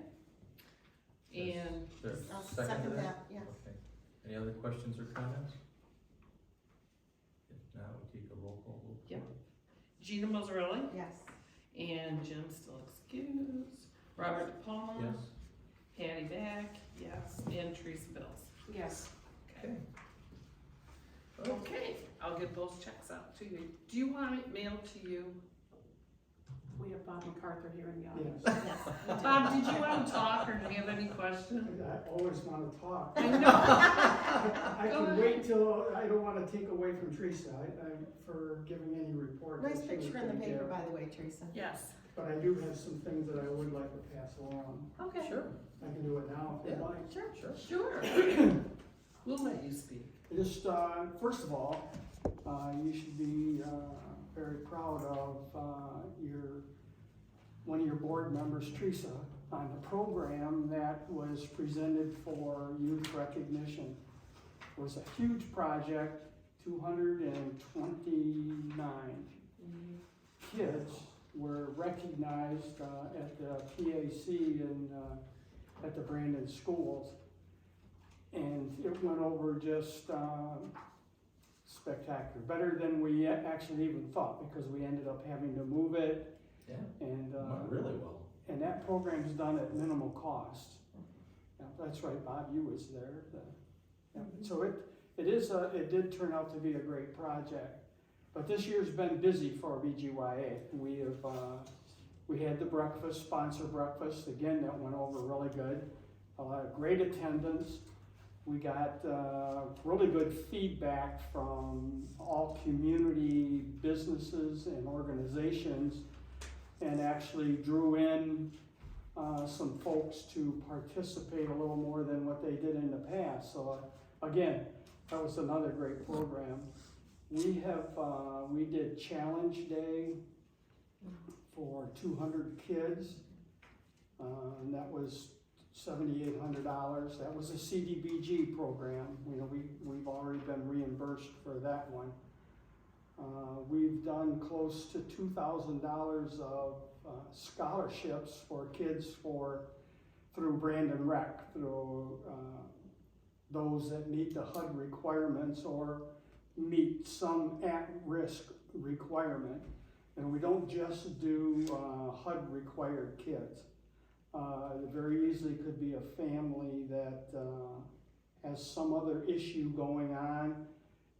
Speaker 1: And,
Speaker 4: There,
Speaker 3: I'll
Speaker 4: second to
Speaker 3: second
Speaker 4: that?
Speaker 3: that, yeah.
Speaker 4: Okay. Any other questions or comments? If not, we take a roll call vote.
Speaker 1: Yep. Gina Mazzarelli,
Speaker 3: Yes.
Speaker 1: and Jim still excused, Robert DePalma.
Speaker 4: Yes?
Speaker 1: Patty Back, yes, and Teresa Bills.
Speaker 2: Yes,
Speaker 1: Okay. Okay, I'll get those checks out to you. Do you want it mailed to you?
Speaker 2: we have Bob MacArthur here in the audience.
Speaker 3: Yes. we do.
Speaker 1: Bob, did you want to talk or do you have any questions?
Speaker 7: I always want to talk.
Speaker 1: I know.
Speaker 7: I
Speaker 1: Go
Speaker 7: can
Speaker 1: ahead.
Speaker 7: wait till, I don't want to take away from Teresa, for giving any report.
Speaker 3: Nice
Speaker 7: that she was
Speaker 3: picture in the
Speaker 7: gonna
Speaker 3: paper,
Speaker 7: give.
Speaker 3: by the way, Teresa.
Speaker 1: Yes.
Speaker 7: But I do have some things that I would like to pass along.
Speaker 1: Okay.
Speaker 4: Sure,
Speaker 7: I can do it now if you'd
Speaker 4: Yeah.
Speaker 7: like.
Speaker 4: sure.
Speaker 1: Sure. We'll let you speak.
Speaker 7: Just, first of all, you should be, very proud of, one of your board members, Teresa, on a program that was presented for youth recognition. It was a huge project, 229 kids were recognized, at the PAC and, at the Brandon schools. And it went over just spectacular, better than we actually even thought, because we ended up having to move it,
Speaker 4: Yeah,
Speaker 7: and
Speaker 4: went really well.
Speaker 7: and that program's done at minimal cost. Yeah, that's right, Bob, you was there. Yeah, so it did turn out to be a great project. But this year's been busy for BGYA. We had the breakfast, sponsor breakfast, again, that went over really good. Great attendance. We got really good feedback from all community businesses and organizations, and actually drew in some folks to participate a little more than what they did in the past. So again, that was another great program. We did Challenge Day for 200 kids, and that was $7,800. That was a CDBG program. You know, we've already been reimbursed for that one. We've done close to $2,000 of scholarships for kids through Brandon Rec, through those that meet the HUD requirements or meet some at-risk requirement. And we don't just do HUD required kids. It very easily could be a family that has some other issue going on,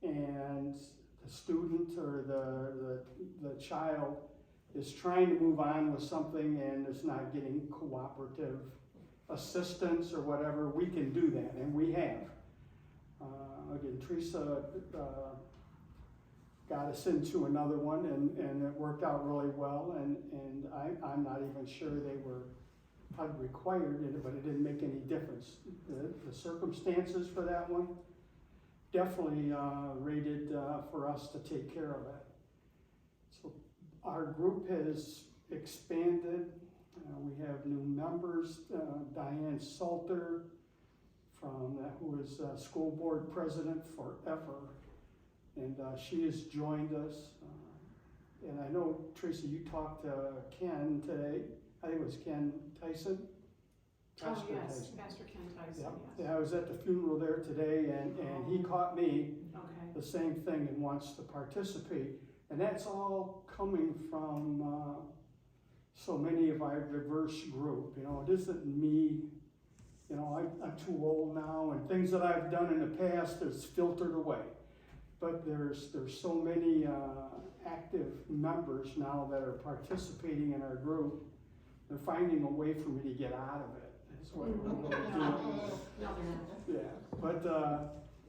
Speaker 7: and the student student or the child is trying to move on with something and is not getting cooperative assistance or whatever, we can do that, and we have. Again, Teresa got us into another one, and it worked out really well, and I'm not even sure they were HUD required in it, but it didn't make any difference. The circumstances for that one definitely rated for us to take care of it. So our group has expanded. We have new members, Diane Salter, who was school board president forever, and she has joined us. And I know, Teresa, you talked to Ken today. I think it was Ken Tyson.
Speaker 2: Oh, yes, Pastor Ken Tyson,
Speaker 7: Yep.
Speaker 2: yes.
Speaker 7: Yeah, I was at the funeral there today, and he caught me
Speaker 2: Okay,
Speaker 7: the same thing and wants to participate. And that's all coming from so many of our diverse group. You know, it isn't me. You know, I'm too old now, and things that I've done in the past is filtered away. But there's so many active members now that are participating in our group. They're finding a way for me to get out of it. That's what we're doing. Yeah,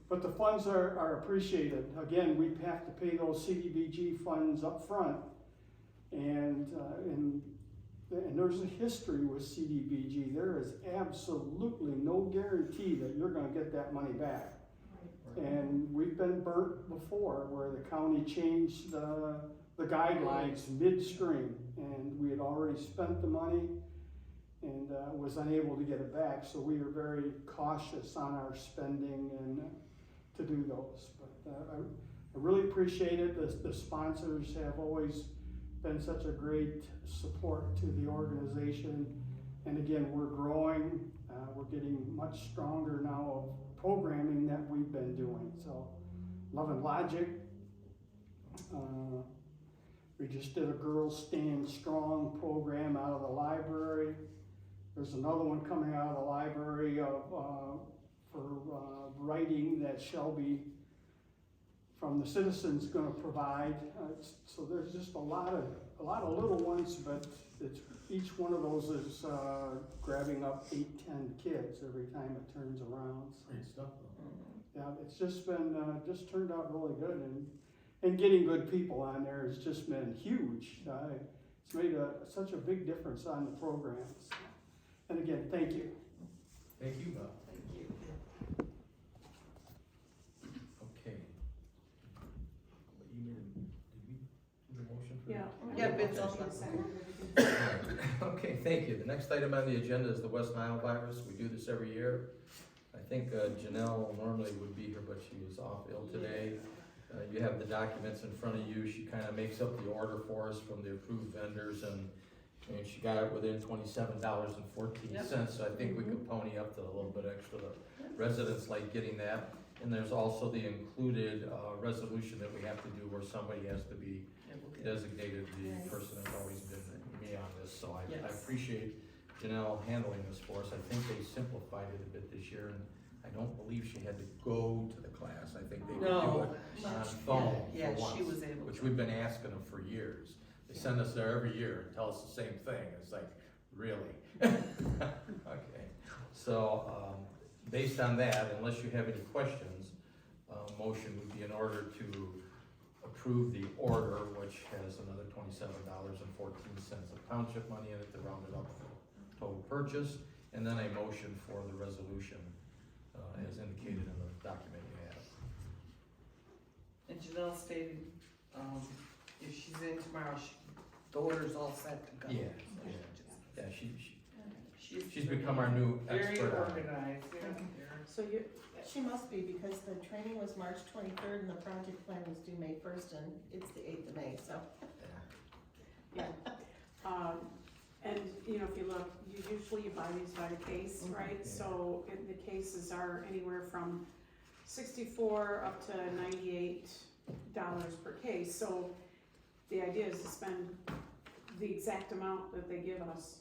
Speaker 7: but the funds are appreciated. Again, we have to pay those CDBG funds up front, and there's a history with CDBG. There is absolutely no guarantee that you're going to get that money back. And we've been burnt before, where the county changed the guidelines midstream, and we had already spent the money and was unable to get it back. So we are very cautious on our spending and to do those. But I really appreciate it. The sponsors have always been such a great support to the organization. And again, we're growing. We're getting much stronger now of programming that we've been doing. So, Love and Logic. We just did a Girls Stand Strong program out of the library. There's another one coming out of the library for writing that Shelby from the citizens going to provide. So there's just a lot of little ones, but each one of those is grabbing up 8-10 kids every time it turns around. So,
Speaker 4: Great stuff, though.
Speaker 7: yeah, it's just been just turned out really good, and getting good people on there has just been huge. It's made such a big difference on the programs. And again, thank you.
Speaker 4: Thank you, Bob.
Speaker 1: Thank you.
Speaker 4: Okay. Did we do the motion for
Speaker 2: yeah.
Speaker 4: that?
Speaker 1: Yeah, Vince,
Speaker 2: I'll
Speaker 1: I'll
Speaker 2: second.
Speaker 4: Okay, thank you. The next item on the agenda is the West Nile virus. We do this every year. I think Janelle normally would be here, but she was off ill today. You have the documents in front of you. She kind of makes up the order for us from the approved vendors, and she got it within $27.14. So I think we could pony up to a little bit extra. The residents like getting that. And there's also the included resolution that we have to do where somebody has to be designated. The person has always been me on this, so I appreciate Janelle handling this for us. I think they simplified it a bit this year, and I don't believe she had to go to the class. I think they could do it on phone
Speaker 1: Yeah,
Speaker 4: for once,
Speaker 1: she was able
Speaker 4: which
Speaker 1: to.
Speaker 4: we've been asking them for years. They send us there every year and tell us the same thing. It's like, really? Okay, so based on that, unless you have any questions, motion would be in order to approve the order, which has another $27.14 of township money in it to round it up to total purchase, and then a motion for the resolution as indicated in the document you have.
Speaker 1: And Janelle stated, if she's in tomorrow, the order's all set to go.
Speaker 4: Yeah, she's
Speaker 1: She's
Speaker 4: become our new
Speaker 1: very
Speaker 4: expert on it.
Speaker 1: organized,
Speaker 2: So you,
Speaker 3: She must be, because the training was March 23rd and the project plan was due May 1st, and it's the 8th of May, so.
Speaker 2: and you know, if you look, you buy these by the case, right?
Speaker 4: Yeah.
Speaker 2: So the cases are anywhere from $64 up to $98 per case. So the idea is to spend the exact amount that they give us,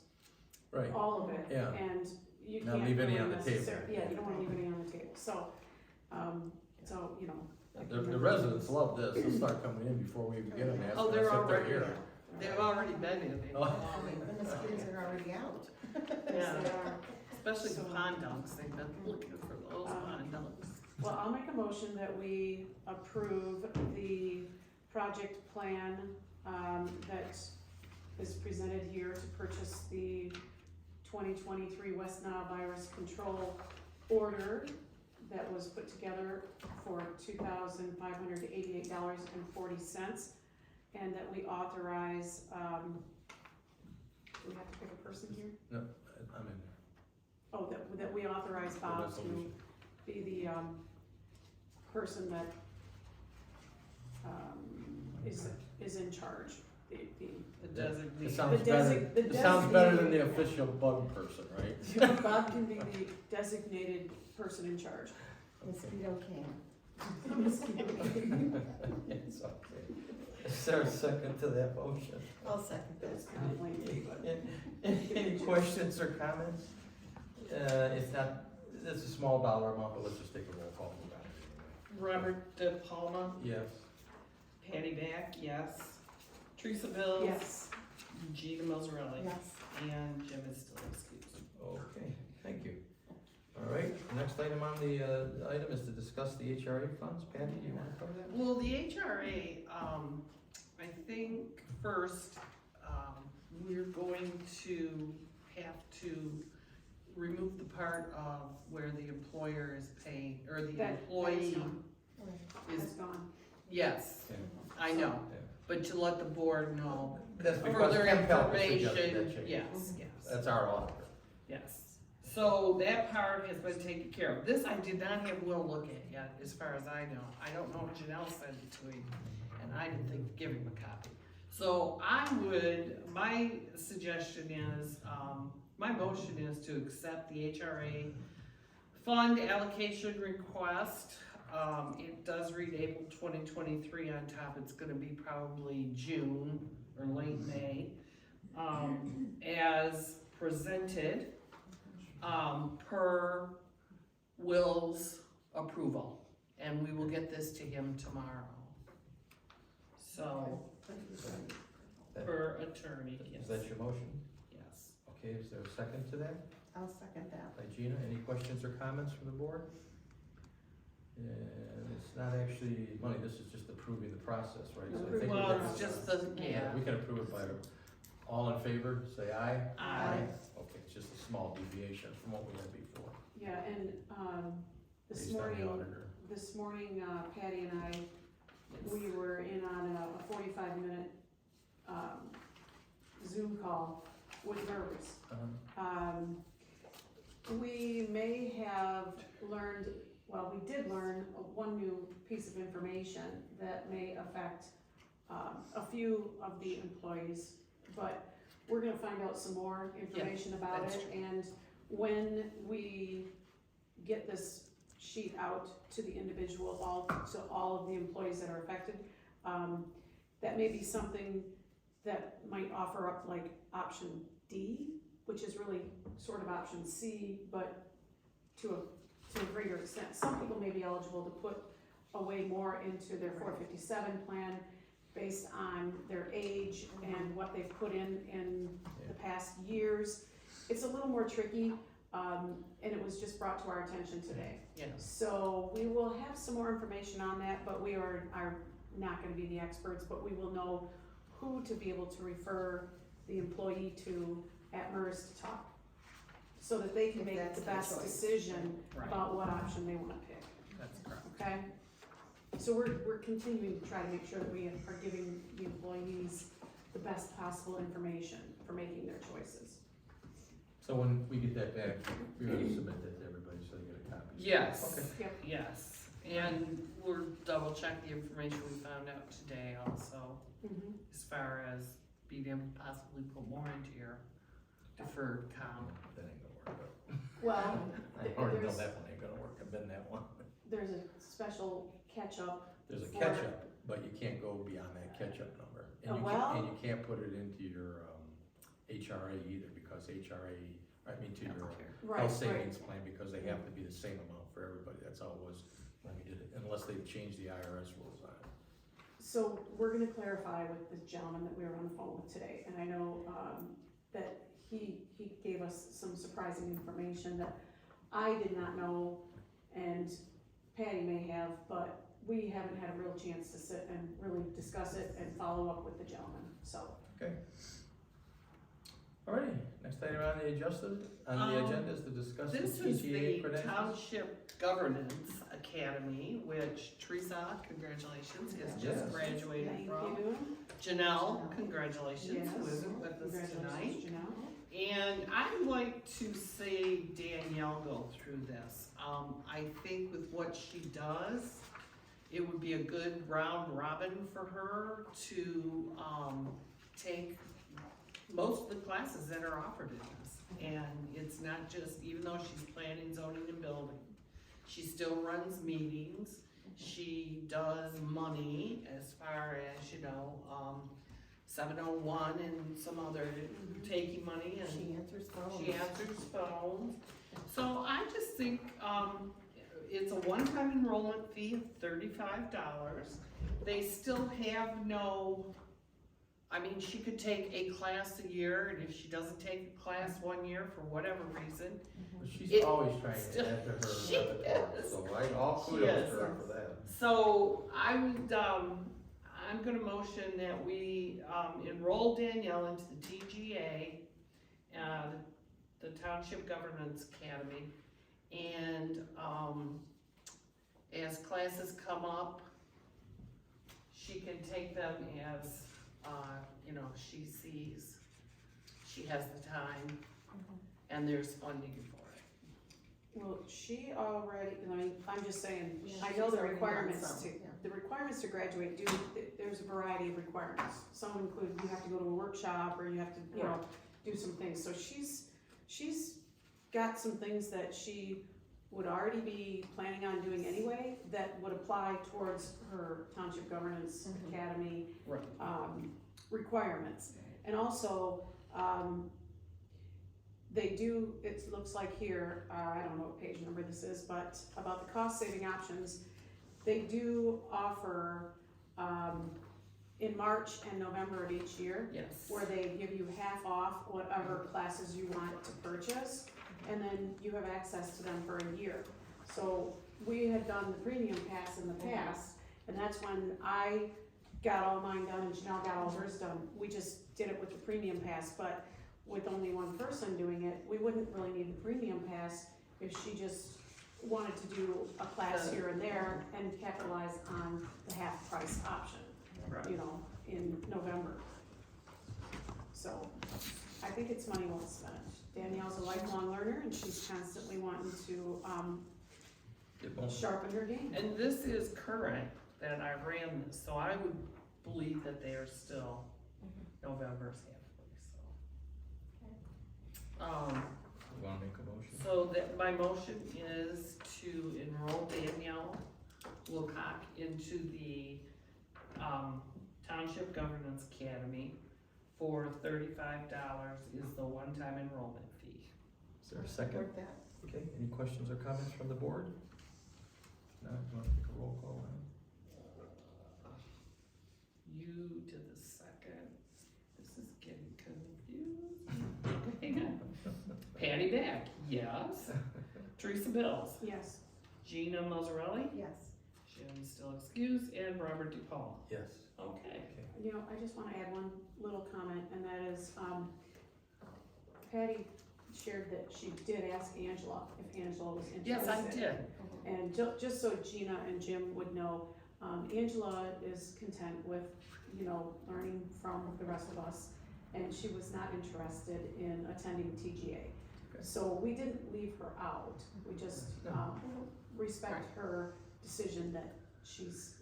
Speaker 4: Right,
Speaker 2: all of it,
Speaker 4: Yeah.
Speaker 2: and you
Speaker 4: Not
Speaker 2: can't
Speaker 4: leave any
Speaker 2: really
Speaker 4: on the table.
Speaker 2: Yeah, you don't wanna leave any on the table, so, so, you know,
Speaker 4: The residents love this, they'll start coming in before we even get them, asking
Speaker 1: Oh,
Speaker 4: us
Speaker 1: they're
Speaker 4: if they're
Speaker 1: already,
Speaker 4: here.
Speaker 1: they've already been in.
Speaker 4: Oh.
Speaker 3: The mosquitoes are already out.
Speaker 1: Yeah,
Speaker 2: They are.
Speaker 1: especially the pond dogs, they've been looking for those pond dogs.
Speaker 2: Well, I'll make a motion that we approve the project plan, that is presented here to purchase the 2023 West Nile virus control order that was put together for $2,588.40, and that we authorize, do we have to pick a person here?
Speaker 4: No, I'm in there.
Speaker 2: Oh, that we authorize
Speaker 4: The
Speaker 2: Bob to
Speaker 4: resolution.
Speaker 2: be the, person that, is in charge,
Speaker 1: The
Speaker 4: It
Speaker 1: designee.
Speaker 4: sounds
Speaker 2: The
Speaker 4: better,
Speaker 2: desi- the
Speaker 4: it sounds better than
Speaker 2: designated-
Speaker 4: the official bug person, right?
Speaker 2: Bob can be the designated person in charge.
Speaker 3: Mosquito king.
Speaker 4: It's okay. Is there a second to that motion?
Speaker 3: I'll second
Speaker 2: That's
Speaker 3: this.
Speaker 2: kind of lengthy, but.
Speaker 4: Any questions or comments? It's not, it's a small dollar amount, but let's just take a roll call for that.
Speaker 1: Robert De Palma,
Speaker 4: Yes.
Speaker 1: Patty Back, yes. Teresa Bills.
Speaker 2: Yes,
Speaker 1: Gina Mazzarelli.
Speaker 3: Yes.
Speaker 1: And Jim is still excused.
Speaker 4: Okay, thank you. All right, next item on the item is to discuss the HRA funds. Patty, do you want to cover that?
Speaker 1: Well, the HRA, I think first, we're going to have to remove the part of where the employer is paying, or the
Speaker 2: That-
Speaker 1: employee is,
Speaker 2: that's gone.
Speaker 1: yes,
Speaker 4: Yeah.
Speaker 1: I know,
Speaker 4: Yeah.
Speaker 1: but to let the board know,
Speaker 4: That's because
Speaker 1: further
Speaker 4: Ken Pelt suggested that
Speaker 1: information,
Speaker 4: change.
Speaker 1: yes, yes.
Speaker 4: That's our auditor.
Speaker 1: Yes, so that part has been taken care of. This I did not have Will look at yet, as far as I know. I don't know if Janelle sent it to him, and I didn't think to give him a copy. So my suggestion is, my motion is to accept the HRA fund allocation request. It does read April 2023 on top. It's gonna be probably June or late May. As presented, per Will's approval, and we will get this to him tomorrow. So, per attorney,
Speaker 4: Is that
Speaker 1: yes,
Speaker 4: your motion?
Speaker 1: yes.
Speaker 4: Okay, is there a second to that?
Speaker 3: I'll second that.
Speaker 4: By Gina, any questions or comments from the board? And it's not actually money, this is just approving the process, right? So I think we
Speaker 1: Well,
Speaker 4: can-
Speaker 1: it's just the, yeah.
Speaker 4: We can approve it by, all in favor, say aye.
Speaker 1: Aye.
Speaker 4: Okay, it's just a small deviation from what we had before,
Speaker 2: Yeah, and, this
Speaker 4: based on the
Speaker 2: morning,
Speaker 4: auditor.
Speaker 2: Patty and I, we were in on a 45-minute, Zoom call with MERS. We may have learned, well, we did learn one new piece of information that may affect a few of the employees, but we're gonna find out some more information about
Speaker 1: that's
Speaker 2: it, and when we get this sheet out to the individual, all of the employees that are affected, that may be something that might offer up like option D, which is really sort of option C, but to a greater extent. Some people may be eligible to put away more into their 457 plan based on their age and what they've put in the past years. It's a little more tricky, and it was just brought to our attention today.
Speaker 1: Yes,
Speaker 2: So we will have some more information on that, but we are not gonna be the experts, but we will know who to be able to refer the employee to at MERS to talk, so that they can
Speaker 3: If
Speaker 2: make
Speaker 3: that's
Speaker 2: the
Speaker 3: their
Speaker 2: best
Speaker 3: choice.
Speaker 2: decision
Speaker 1: right,
Speaker 2: about what option they wanna pick,
Speaker 1: that's correct.
Speaker 2: okay? So we're continuing to try to make sure that we are giving the employees the best possible information for making their choices.
Speaker 4: So when we get that back, we're gonna submit that to everybody so they get a copy.
Speaker 1: Yes,
Speaker 4: Okay.
Speaker 2: Yep.
Speaker 1: yes, and we're double check the information we found out today also, as far as being able to possibly put more into your deferred comp.
Speaker 4: That ain't gonna work out.
Speaker 2: Well,
Speaker 4: I already know
Speaker 2: there's,
Speaker 4: that one ain't gonna work, I've been that one.
Speaker 2: there's a special catch-up.
Speaker 4: There's a
Speaker 2: For-
Speaker 4: catch-up, but you can't go beyond that catch-up number. And you
Speaker 2: Well-
Speaker 4: can't, and you can't put it into your, HRA either, because HRA, to your
Speaker 2: Right,
Speaker 4: health
Speaker 2: right.
Speaker 4: savings plan, because they have to be the same amount for everybody, that's how it was when we did it, unless they've changed the IRS rules on it.
Speaker 2: So we're gonna clarify with the gentleman that we were on the phone with today, and I know, that he gave us some surprising information that I did not know, and Patty may have, but we haven't had a real chance to sit and really discuss it and follow up with the gentleman, so.
Speaker 4: Okay. Alrighty, next item on the agenda is to discuss the
Speaker 1: This is
Speaker 4: TGA
Speaker 1: the
Speaker 4: credentials.
Speaker 1: Township Governance Academy, which Teresa, congratulations, has
Speaker 4: Yes.
Speaker 1: just graduated
Speaker 2: Thank
Speaker 1: from.
Speaker 2: you.
Speaker 1: Janelle, congratulations, who
Speaker 2: Yes.
Speaker 1: isn't with us tonight.
Speaker 2: Congratulations, Janelle.
Speaker 1: And I'd like to see Danielle go through this. I think with what she does, it would be a good round robin for her to, take most of the classes that are offered in this. And it's not just, even though she's planning, zoning, and building, she still runs meetings. She does money as far as, 701 and some other taking money, and
Speaker 3: She answers phones.
Speaker 1: she answers phones. So I just think, it's a one-time enrollment fee of $35. They still have no, she could take a class a year, and if she doesn't take a class 1 year for whatever reason,
Speaker 4: But she's
Speaker 1: It
Speaker 4: always trying
Speaker 1: still-
Speaker 4: to add to her
Speaker 1: she
Speaker 4: repertoire,
Speaker 1: is.
Speaker 4: so all
Speaker 1: She
Speaker 4: kudos
Speaker 1: is.
Speaker 4: to her for that.
Speaker 1: so I would, I'm gonna motion that we, enroll Danielle into the TGA, the Township Governance Academy, and, as classes come up, she can take them as, she sees she has the time, and there's funding for it.
Speaker 2: Well, she already, I'm just saying,
Speaker 3: Yeah,
Speaker 2: I know
Speaker 3: she's
Speaker 2: the
Speaker 3: already done
Speaker 2: requirements
Speaker 3: some,
Speaker 2: to,
Speaker 3: yeah.
Speaker 2: the requirements to graduate there's a variety of requirements. Some include, you have to go to a workshop, or you have to, do some things, so she's got some things that she would already be planning on doing anyway, that would apply towards her Township Governance
Speaker 3: Mhm.
Speaker 2: Academy,
Speaker 1: Right.
Speaker 2: requirements. And also, they do, it looks like here, I don't know what page number this is, but about the cost saving options, they do offer, in March and November of each year,
Speaker 1: Yes.
Speaker 2: where they give you half off whatever classes you want to purchase, and then you have access to them for a year. So we had done the premium pass in the past, and that's when I got all mine done and Janelle got all hers done. We just did it with the premium pass, but with only one person doing it, we wouldn't really need the premium pass if she just wanted to do a class here and there and capitalize on the half price option,
Speaker 1: Right.
Speaker 2: in November. So, I think it's money well spent. Danielle's a lifelong learner, and she's constantly wanting to,
Speaker 4: Get both.
Speaker 2: sharpen her game.
Speaker 1: And this is current that I ran this, so I would believe that they are still November's halfway, so.
Speaker 4: You wanna make a motion?
Speaker 1: So that my motion is to enroll Danielle Wilcock into the, Township Governance Academy for $35 is the one-time enrollment fee.
Speaker 4: Is there a second?
Speaker 3: Support that.
Speaker 4: Okay, any questions or comments from the board? No, you wanna take a roll call then?
Speaker 1: You did the second. This is getting confused. Hang on. Patty Beck, yes. Teresa Bills,
Speaker 2: Yes.
Speaker 1: Gina Mazzarelli,
Speaker 3: Yes.
Speaker 1: Jim still excused, and Robert DePaul.
Speaker 4: Yes.
Speaker 1: Okay.
Speaker 2: I just wanna add one little comment, and that is, Patty shared that she did ask Angela if Angela was interested.
Speaker 1: Yes, I did.
Speaker 2: And just so Gina and Jim would know, Angela is content with, learning from the rest of us, and she was not interested in attending TGA.
Speaker 4: Okay.
Speaker 2: So we didn't leave her out, we just,
Speaker 4: No.
Speaker 2: respect her decision that she's,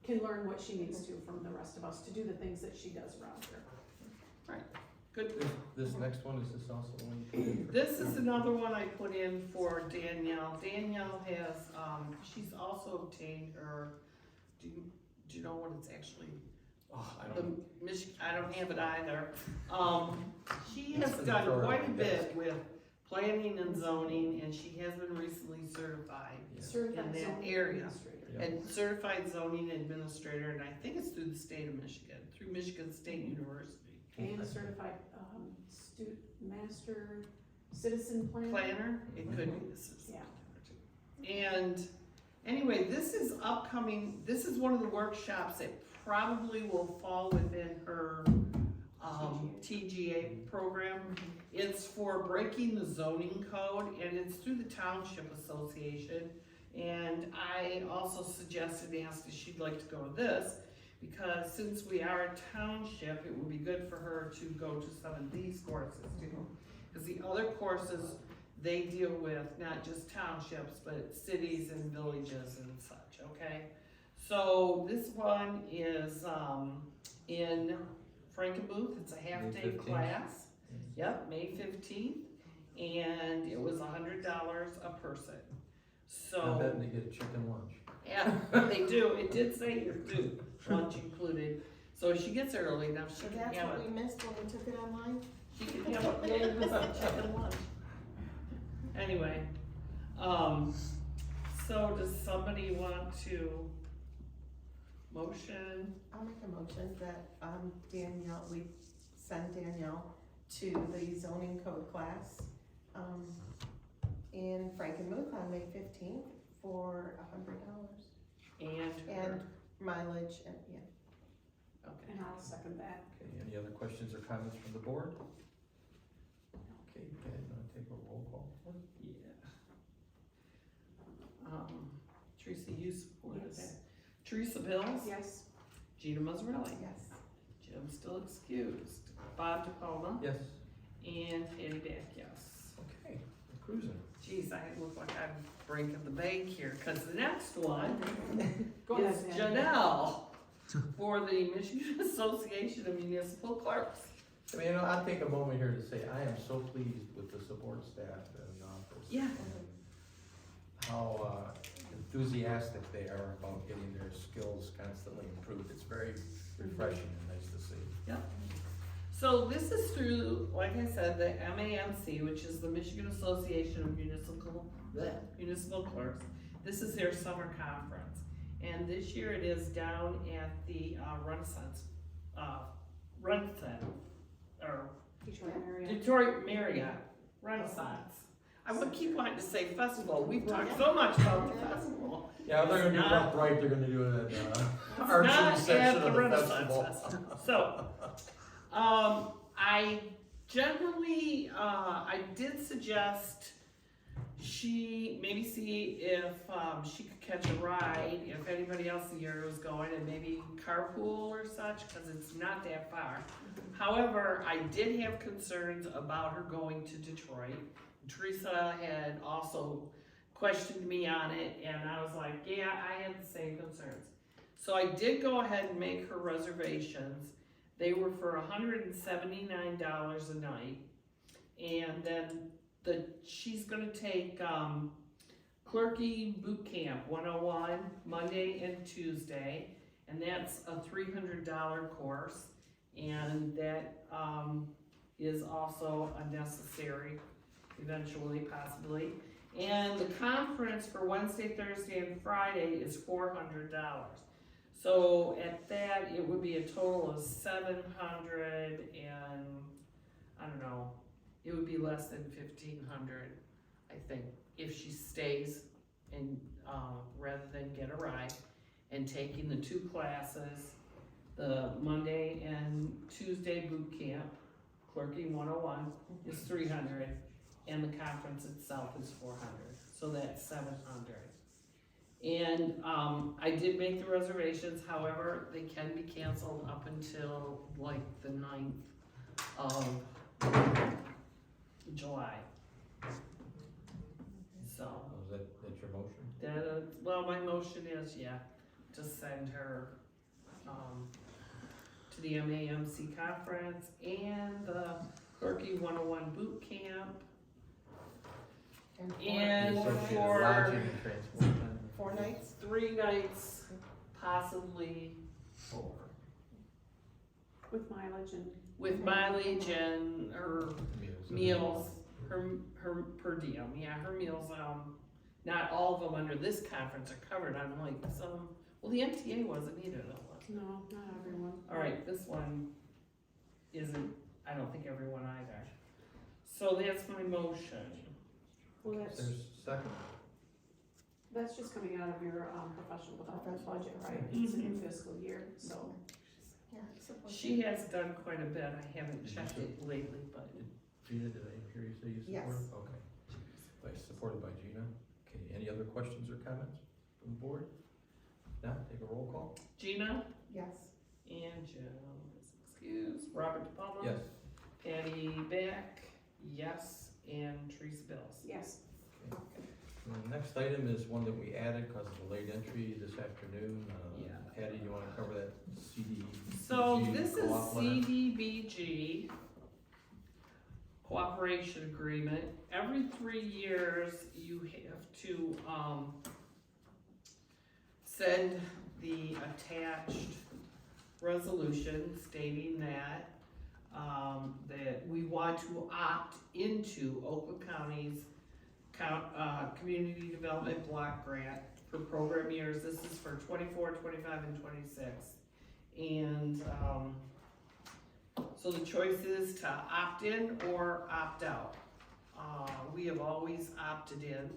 Speaker 2: can learn what she needs to from the rest of us to do the things that she does around here.
Speaker 1: Good.
Speaker 4: This next one, is this also the one you put in? for-
Speaker 1: This is another one I put in for Danielle. Danielle has, she's also obtained her, do you know what it's actually?
Speaker 4: Oh, I
Speaker 1: The
Speaker 4: don't,
Speaker 1: I don't have it either. She has
Speaker 4: It's
Speaker 1: done
Speaker 4: in
Speaker 1: quite a
Speaker 4: the
Speaker 1: bit with planning and zoning, and she has been recently certified.
Speaker 2: Certified
Speaker 1: In that
Speaker 2: zoning
Speaker 1: area.
Speaker 2: administrator.
Speaker 4: Yeah.
Speaker 1: And certified zoning administrator, and I think it's through the state of Michigan, through Michigan State University.
Speaker 2: And a certified, student, master citizen planner.
Speaker 1: Planner, it could be the system.
Speaker 2: Yeah.
Speaker 1: And anyway, this is upcoming, this is one of the workshops that probably will fall within her TGA program. It's for breaking the zoning code, and it's through the Township Association. And I also suggested and asked if she'd like to go to this, because since we are a township, it would be good for her to go to some of these courses too. Because the other courses, they deal with not just townships, but cities and villages and such, okay? So this one is, in Frankenmuth, it's a
Speaker 4: May
Speaker 1: half-day
Speaker 4: 15th.
Speaker 1: class. Yep, May 15th, and it was $100 a person.
Speaker 4: I
Speaker 1: So,
Speaker 4: bet they get chicken lunch.
Speaker 1: yeah, they do, it did say here too, lunch included. So she gets early, now she
Speaker 3: So
Speaker 1: can
Speaker 3: that's
Speaker 1: have
Speaker 3: what
Speaker 1: it,
Speaker 3: we missed when we took it online?
Speaker 1: she can have a really good chicken lunch. Anyway, so does somebody want to motion?
Speaker 3: I'll make a motion that, Danielle, we send Danielle to the zoning code class, in Frankenmuth on May 15th for $100.
Speaker 1: And
Speaker 3: And
Speaker 1: her,
Speaker 3: mileage and, yeah.
Speaker 1: okay.
Speaker 2: And I'll second that.
Speaker 4: Okay, any other questions or comments from the board? Okay, go ahead, take a roll call.
Speaker 1: Yeah. Teresa, you supported
Speaker 2: Yes.
Speaker 1: that. Teresa Bills?
Speaker 2: Yes.
Speaker 1: Gina Mazzarelli?
Speaker 3: Yes.
Speaker 1: Jim still excused. Bob DePalma?
Speaker 4: Yes,
Speaker 1: And Patty Back, yes.
Speaker 4: okay, we're cruising.
Speaker 1: Geez, I look like I'm breaking the bank here, cause the next one
Speaker 2: Go
Speaker 1: is
Speaker 2: ahead, Patty.
Speaker 1: Janelle for the Michigan Association of Municipal Clerks.
Speaker 4: I mean, I'll take a moment here to say, I am so pleased with the support staff in the office.
Speaker 1: Yeah.
Speaker 4: And how enthusiastic they are about getting their skills constantly improved. It's very refreshing and nice to see.
Speaker 1: So this is through, like I said, the MAMC, which is the Michigan Association of Municipal Clerks. This is their summer conference. And this year it is down at the Detroit Marriott Renaissance. I would keep wanting to say festival, we've talked so much about the festival.
Speaker 4: Yeah, if they're gonna do
Speaker 1: It's
Speaker 4: it
Speaker 1: not-
Speaker 4: upright, they're gonna do it at
Speaker 1: It's
Speaker 4: archery
Speaker 1: not
Speaker 4: section
Speaker 1: at
Speaker 4: of
Speaker 1: the
Speaker 4: the
Speaker 1: Renaissance
Speaker 4: festival.
Speaker 1: So, I generally, I did suggest she maybe see if, she could catch a ride, if anybody else in the area was going, and maybe carpool or such, cause it's not that far. However, I did have concerns about her going to Detroit. Teresa had also questioned me on it, and I was like, yeah, I had the same concerns. So I did go ahead and make her reservations. They were for $179 a night. And then she's gonna take, Clerky Boot Camp 101, Monday and Tuesday. And that's a $300 course. And that, is also a necessary, eventually, possibly. And the conference for Wednesday, Thursday, and Friday is $400. So at that, it would be a total of 700 and, I don't know, it would be less than 1,500, I think, if she stays and, rather than get a ride, and taking the two classes, the Monday and Tuesday boot camp, Clerking 101 is 300, and the conference itself is 400, so that's 700. And, I did make the reservations, however, they can be canceled up until like the 9th of July. So,
Speaker 4: Was that your motion?
Speaker 1: well, my motion is, yeah, to send her, to the MAMC conference and the Clerky 101 boot camp. And
Speaker 4: The associated
Speaker 1: for
Speaker 4: lodging and transport time.
Speaker 3: 4 nights?
Speaker 1: 3 nights, possibly 4,
Speaker 2: With mileage and.
Speaker 1: with mileage and, or
Speaker 4: Meals.
Speaker 1: meals her per diem, yeah, her meals, not all of them under this conference are covered, I'm like, some, well, the MTA wasn't either, though, was it?
Speaker 2: No, not everyone.
Speaker 1: Alright, this one isn't, I don't think everyone either. So that's my motion.
Speaker 2: Well,
Speaker 4: There's a second.
Speaker 2: that's just coming out of your, professional development budget, right?
Speaker 1: Mhm.
Speaker 2: It's a new fiscal year, so.
Speaker 3: Yeah, support
Speaker 1: She
Speaker 3: that.
Speaker 1: has done quite a bit, I haven't checked it lately, but.
Speaker 4: Gina, did I hear you say you
Speaker 3: Yes.
Speaker 4: support? Okay. Supported by Gina. Okay, any other questions or comments from the board? Now, take a roll call.
Speaker 1: Gina?
Speaker 3: Yes.
Speaker 1: And Joe is excused. Robert DePalma?
Speaker 4: Yes.
Speaker 1: Patty Beck? Yes. And Teresa Bills?
Speaker 2: Yes.
Speaker 4: And the next item is one that we added because of the late entry this afternoon.
Speaker 1: Yeah.
Speaker 4: Patty, you wanna cover that CD?
Speaker 1: So this is
Speaker 4: co-op letter?
Speaker 1: CDBG cooperation agreement. Every 3 years, you have to, send the attached resolution stating that, that we want to opt into Oakland County's Community Development Block Grant for program years. This is for 24, 25, and 26. And, so the choice is to opt in or opt out. We have always opted in.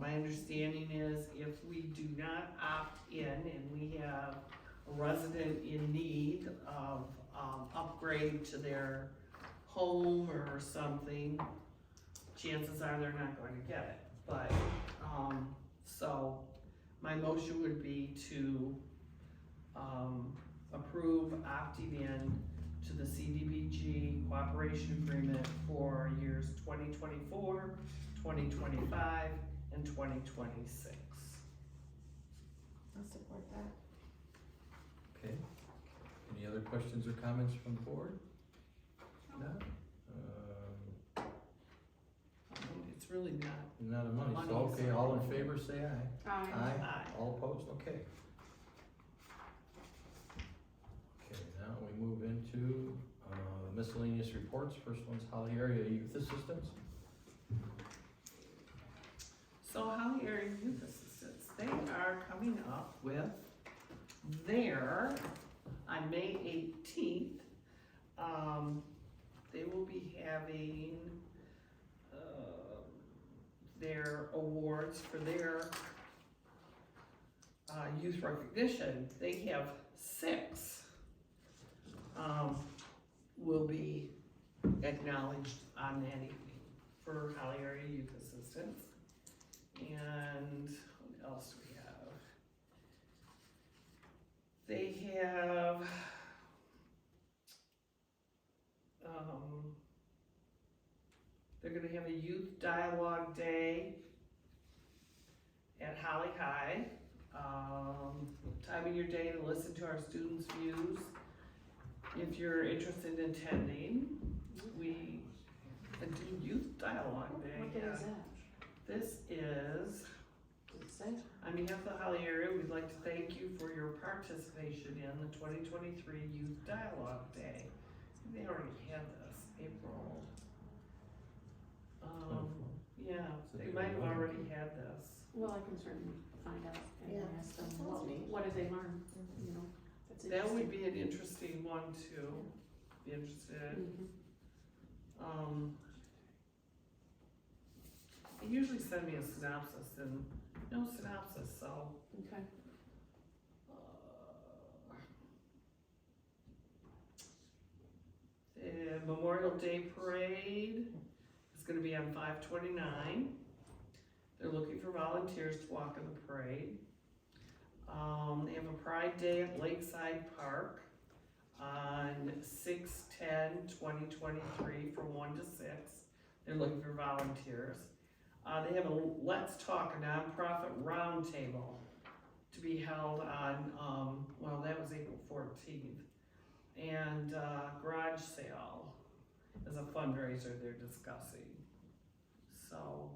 Speaker 1: My understanding is if we do not opt in and we have a resident in need of, upgrade to their home or something, chances are they're not going to get it. But, so my motion would be to, approve opting in to the CDBG cooperation agreement for years 2024, 2025, and 2026.
Speaker 3: I'll support that.
Speaker 4: Okay. Any other questions or comments from the board? No?
Speaker 1: It's really not.
Speaker 4: Not a money,
Speaker 1: Money,
Speaker 4: so, okay,
Speaker 1: so-
Speaker 4: all in favor, say aye.
Speaker 1: Aye.
Speaker 4: All opposed, okay. Okay, now we move into, miscellaneous reports. First one's Holly Area Youth Assistance.
Speaker 1: So Holly Area Youth Assistance, they are coming up with their, on May 18th, they will be having, their awards for their, youth recognition. They have 6, will be acknowledged on that evening for Holly Area Youth Assistance. And what else do we have? They have, they're gonna have a youth dialogue day at Holly High. Time of your day to listen to our students' views. If you're interested in attending, we do youth dialogue day.
Speaker 2: What day is that?
Speaker 1: This is,
Speaker 2: Does it say?
Speaker 1: on behalf of the Holly area, we'd like to thank you for your participation in the 2023 Youth Dialogue Day. They already had this, April. Yeah, they might have already had this.
Speaker 2: Well, I can certainly find out and
Speaker 3: Yeah,
Speaker 2: ask them,
Speaker 3: that sounds neat.
Speaker 2: what did they learn, you know? That's
Speaker 1: That would
Speaker 2: interesting.
Speaker 1: be an interesting one to be interested in.
Speaker 2: Mhm.
Speaker 1: They usually send me a synopsis and no synopsis, so.
Speaker 2: Okay.
Speaker 1: The Memorial Day Parade is gonna be on 5/29. They're looking for volunteers to walk in the parade. They have a Pride Day at Lakeside Park on 6/10/2023 from 1 to 6. They're looking for volunteers. They have a Let's Talk, a nonprofit roundtable to be held on, well, that was April 14th. And garage sale is a fundraiser they're discussing. So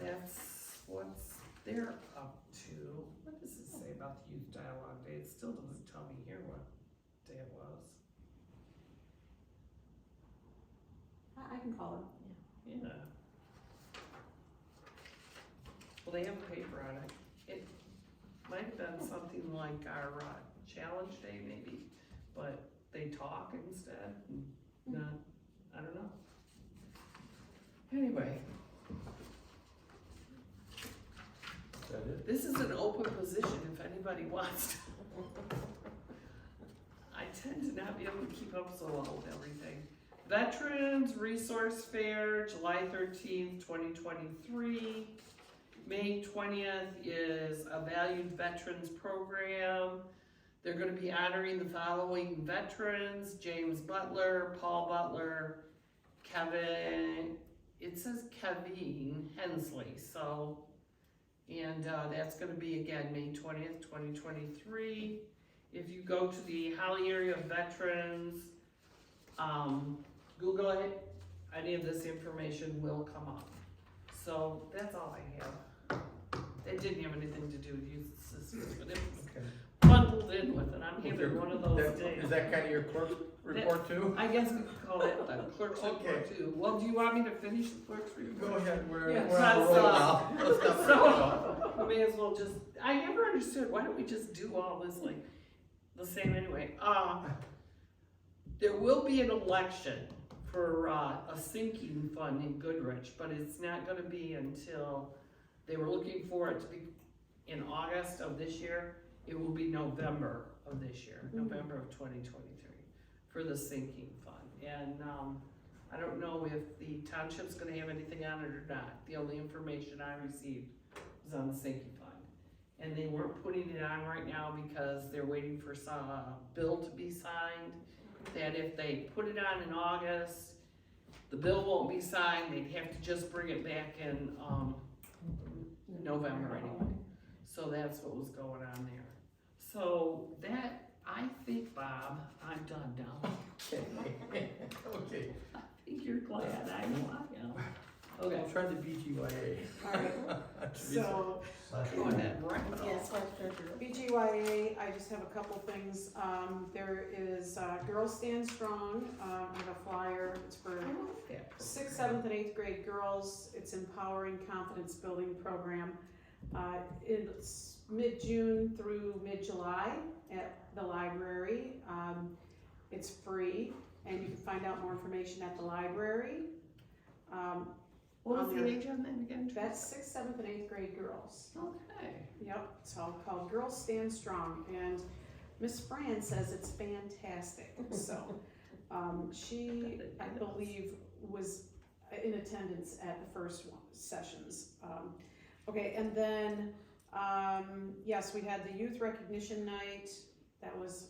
Speaker 1: that's what's they're up to. What does it say about the Youth Dialogue Day? It still doesn't tell me here what day it was.
Speaker 2: I can call them.
Speaker 1: Yeah. Well, they have a paper on it. It might have been something like our challenge day maybe, but they talk instead, and not, I don't know. Anyway,
Speaker 4: Is that it?
Speaker 1: this is an open position if anybody wants to. I tend to not be able to keep up so well with everything. Veterans Resource Fair, July 13th, 2023. May 20th is a Valued Veterans Program. They're gonna be honoring the following veterans: James Butler, Paul Butler, Kevin, it says Kevin Hensley, so, and that's gonna be again, May 20th, 2023. If you go to the Holly Area Veterans, Google it, any of this information will come up. So that's all I have. It didn't have anything to do with youth assistance, but it was
Speaker 4: Okay.
Speaker 1: bundled in with it. I'm having one of those
Speaker 4: That-
Speaker 1: days.
Speaker 4: Is that kind of your clerk report too?
Speaker 1: I guess we could call it the clerk's report
Speaker 4: Okay.
Speaker 1: too. Well, do you want me to finish the clerk's report?
Speaker 4: Go ahead, we're
Speaker 1: Yeah,
Speaker 4: on a roll
Speaker 1: so-
Speaker 4: now. Let's not
Speaker 1: So, I may as well just, I never understood, why don't we just do all this like the same anyway? There will be an election for a sinking fund in Goodrich, but it's not gonna be until, they were looking for it to be in August of this year. It will be November of this year, November of 2023, for the sinking fund. And I don't know if the township's gonna have anything on it or not. The only information I received was on the sinking fund. And they weren't putting it on right now because they're waiting for some bill to be signed. That if they put it on in August, the bill won't be signed, they'd have to just bring it back in November anyway. So that's what was going on there. So that, I think, Bob, I'm done now.
Speaker 4: Okay.
Speaker 1: I think you're glad, I know I am. Okay,
Speaker 4: I'll try the BGYA.
Speaker 2: Alright, so,
Speaker 1: go ahead, wrap it
Speaker 3: Yes,
Speaker 1: up.
Speaker 3: Vice Treasurer.
Speaker 2: BGYA, I just have a couple things. There is Girls Stand Strong, I have a flyer, it's for
Speaker 1: I like that.
Speaker 2: sixth, seventh, and eighth grade girls. It's empowering confidence building program. It's mid-June through mid-July at the library. It's free, and you can find out more information at the library.
Speaker 1: What was the age on that again?
Speaker 2: That's sixth, seventh, and eighth grade girls.
Speaker 1: Okay.
Speaker 2: Yep, it's all called Girls Stand Strong, and Miss Fran says it's fantastic, so, she, I believe, was in attendance at the first sessions. Okay, and then, yes, we had the Youth Recognition Night, that was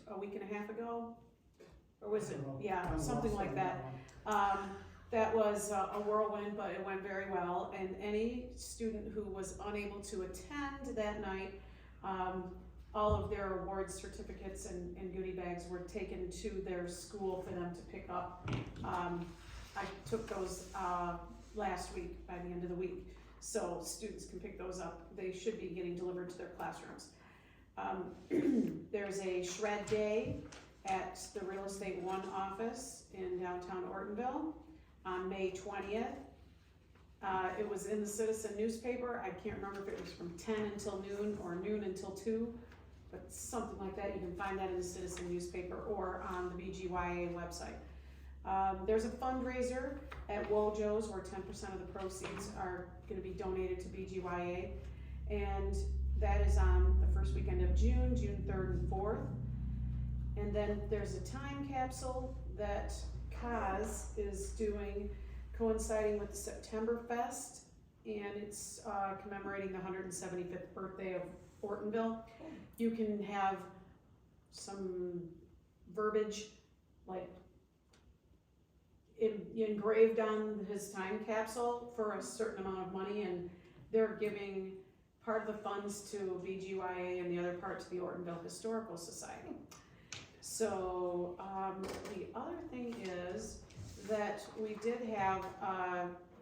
Speaker 2: a week and a half ago? Or was it, yeah, something like that. That was a whirlwind, but it went very well, and any student who was unable to attend that night, all of their awards, certificates, and goodie bags were taken to their school for them to pick up. I took those last week, by the end of the week, so students can pick those up. They should be getting delivered to their classrooms. There's a shred day at the Real Estate One office in downtown Ortonville on May 20th. It was in the Citizen newspaper. I can't remember if it was from 10 until noon or noon until 2, but something like that. You can find that in the Citizen newspaper or on the BGYA website. There's a fundraiser at Wojo's where 10% of the proceeds are going to be donated to BGYA, and that is on the first weekend of June, June 3rd and 4th. And then there's a time capsule that Kaz is doing, coinciding with the September Fest, and it's commemorating the 175th birthday of Ortonville. You can have some verbiage like engraved on his time capsule for a certain amount of money, and they're giving part of the funds to BGYA and the other part to the Ortonville Historical Society. So the other thing is that we did have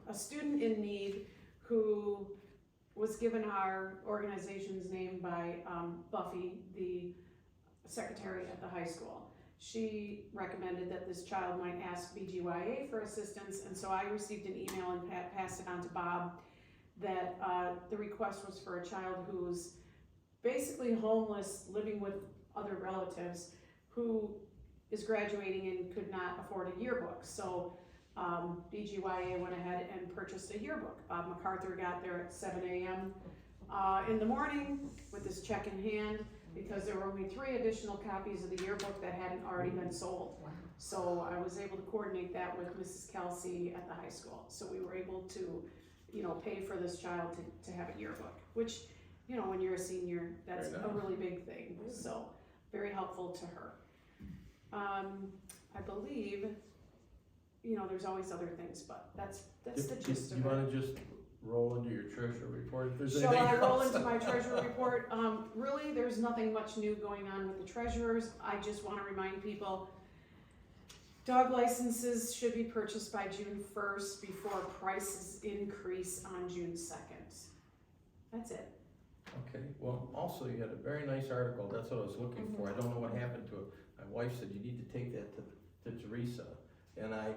Speaker 2: a student in need who was given our organization's name by Buffy, the secretary at the high school. she recommended that this child might ask BGYA for assistance, and so I received an email and passed it on to Bob that the request was for a child who's basically homeless, living with other relatives, who is graduating and could not afford a yearbook. So BGYA went ahead and purchased a yearbook. Bob MacArthur got there at 7 a.m. In the morning with his check in hand, because there were only 3 additional copies of the yearbook that hadn't already been sold. So I was able to coordinate that with Mrs. Kelsey at the high school. So we were able to, pay for this child to have a yearbook, which, when you're a senior, that's
Speaker 4: Very
Speaker 2: a
Speaker 4: nice.
Speaker 2: really big thing. So very helpful to her. I believe, there's always other things, but that's the gist
Speaker 4: You
Speaker 2: of it.
Speaker 4: wanna just roll into your treasurer report if there's
Speaker 2: Shall
Speaker 4: anything
Speaker 2: I roll
Speaker 4: else?
Speaker 2: into my treasurer report? Really, there's nothing much new going on with the treasurers. I just wanna remind people, dog licenses should be purchased by June 1st before prices increase on June 2nd. That's it.
Speaker 4: Okay, well, also, you had a very nice article, that's what I was looking for, I don't know what happened to it. My wife said, you need to take that to Teresa, and I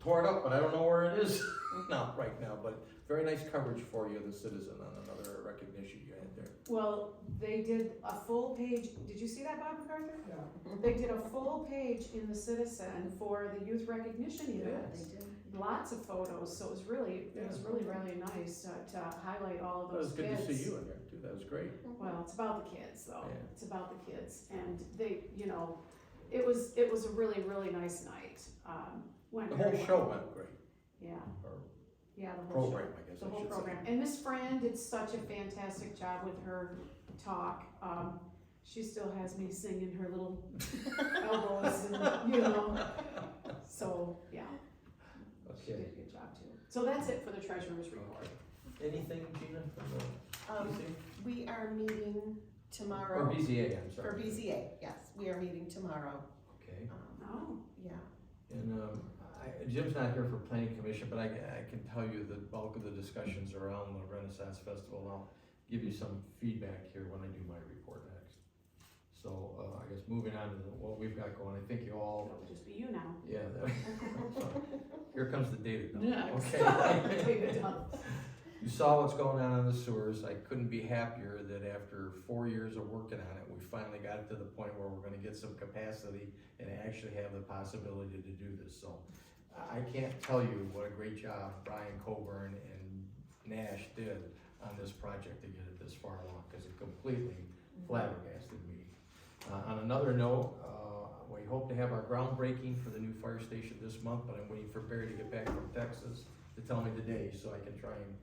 Speaker 4: tore it up, but I don't know where it is not right now, but very nice coverage for you, the citizen, on another recognition you had there.
Speaker 2: Well, they did a full page, did you see that, Bob MacArthur?
Speaker 7: Yeah.
Speaker 2: They did a full page in the Citizen for the youth recognition units.
Speaker 3: They did.
Speaker 2: Lots of photos, so it was really nice to highlight all of
Speaker 4: It was
Speaker 2: those
Speaker 4: good
Speaker 2: kids.
Speaker 4: to see you in there too, that was great.
Speaker 2: Well, it's about the kids though.
Speaker 4: Yeah.
Speaker 2: It's about the kids, and they, it was a really nice night. Went
Speaker 4: The
Speaker 2: very
Speaker 4: whole
Speaker 2: well.
Speaker 4: show went great,
Speaker 2: Yeah,
Speaker 4: or
Speaker 2: yeah, the whole
Speaker 4: program,
Speaker 2: show.
Speaker 4: I guess
Speaker 2: The
Speaker 4: I
Speaker 2: whole
Speaker 4: should say.
Speaker 2: program. And Miss Fran did such a fantastic job with her talk. She still has me singing her little elbows and, so, yeah. She
Speaker 4: Okay,
Speaker 2: did a good job too. So that's it for the treasurer's report.
Speaker 4: anything, Gina, from the BZA?
Speaker 3: We are meeting
Speaker 4: Or
Speaker 3: tomorrow.
Speaker 4: BZA, I'm sorry.
Speaker 3: For BZA, yes, we are meeting tomorrow.
Speaker 4: Okay.
Speaker 2: Oh,
Speaker 3: Yeah.
Speaker 4: And Jim's not here for planning commission, but I can tell you the bulk of the discussions around the Renaissance Festival, and I'll give you some feedback here when I do my report next. So, I guess moving on to what we've got going, I think you all,
Speaker 2: it'll just be you now.
Speaker 4: yeah, so, here comes the data dump.
Speaker 2: Next.
Speaker 4: Okay.
Speaker 2: David Dunn.
Speaker 4: You saw what's going on the sewers. I couldn't be happier that after 4 years of working on it, we finally got it to the point where we're gonna get some capacity and actually have the possibility to do this. So I can't tell you what a great job Brian Coburn and Nash did on this project to get it this far along, because it completely flabbergasted me. On another note, we hope to have our groundbreaking for the new fire station this month, but I'm waiting for Barry to get back from Texas to tell me the day, so I can try and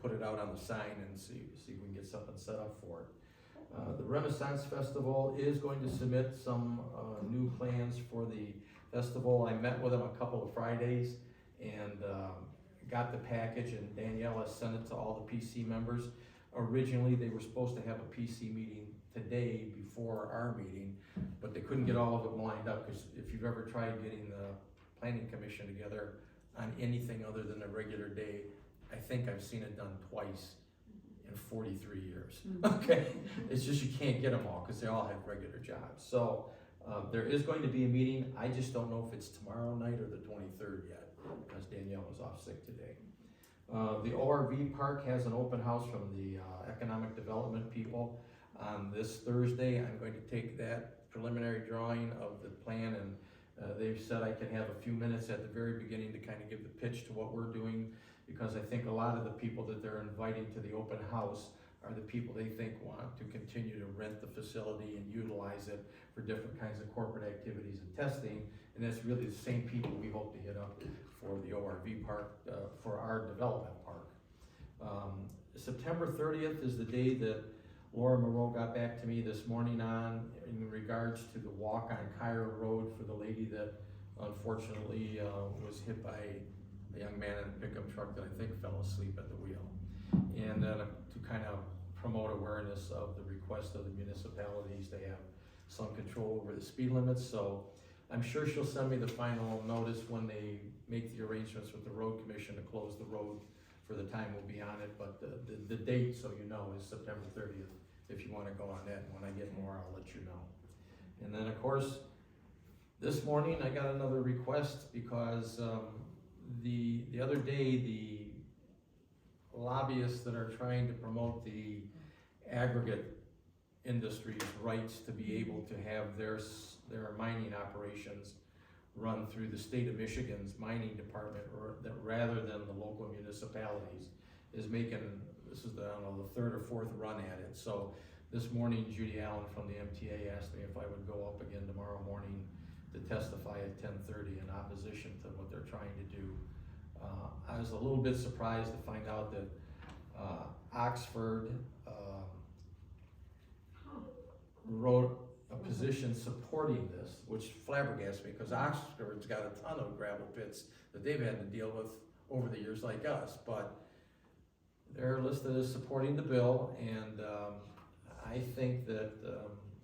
Speaker 4: put it out on the sign and see if we can get something set up for it. The Renaissance Festival is going to submit some new plans for the festival. I met with them a couple of Fridays and got the package, and Daniela sent it to all the PC members. Originally, they were supposed to have a PC meeting today before our meeting, but they couldn't get all of them lined up, because if you've ever tried getting the planning commission together on anything other than a regular day, I think I've seen it done twice in 43 years, okay? It's just you can't get them all, because they all have regular jobs. So there is going to be a meeting. I just don't know if it's tomorrow night or the 23rd yet, because Danielle was off sick today. The ORV park has an open house from the economic development people on this Thursday. I'm going to take that preliminary drawing of the plan, and they've said I can have a few minutes at the very beginning to kind of give the pitch to what we're doing, because I think a lot of the people that they're inviting to the open house are the people they think want to continue to rent the facility and utilize it for different kinds of corporate activities and testing, and that's really the same people we hope to hit up for the ORV park, for our development park. September 30th is the day that Laura Moreau got back to me this morning on, in regards to the walk on Cairo Road for the lady that unfortunately was hit by a young man in a pickup truck that I think fell asleep at the wheel. And to kind of promote awareness of the request of the municipalities to have some control over the speed limits. So I'm sure she'll send me the final notice when they make the arrangements with the road commission to close the road for the time we'll be on it. But the date, so you know, is September 30th, if you want to go on that. And when I get more, I'll let you know. And then, of course, this morning I got another request because, the other day, the lobbyists that are trying to promote the aggregate industry's rights to be able to have their mining operations run through the state of Michigan's mining department, or that rather than the local municipalities, is making, this is the, I don't know, the third or fourth run at it. So this morning, Judy Allen from the MTA asked me if I would go up again tomorrow morning to testify at 10:30 in opposition to what they're trying to do. I was a little bit surprised to find out that Oxford wrote a position supporting this, which flabbergasted me, because Oxford's got a ton of gravel pits that they've had to deal with over the years like us, but they're listed as supporting the bill, and I think that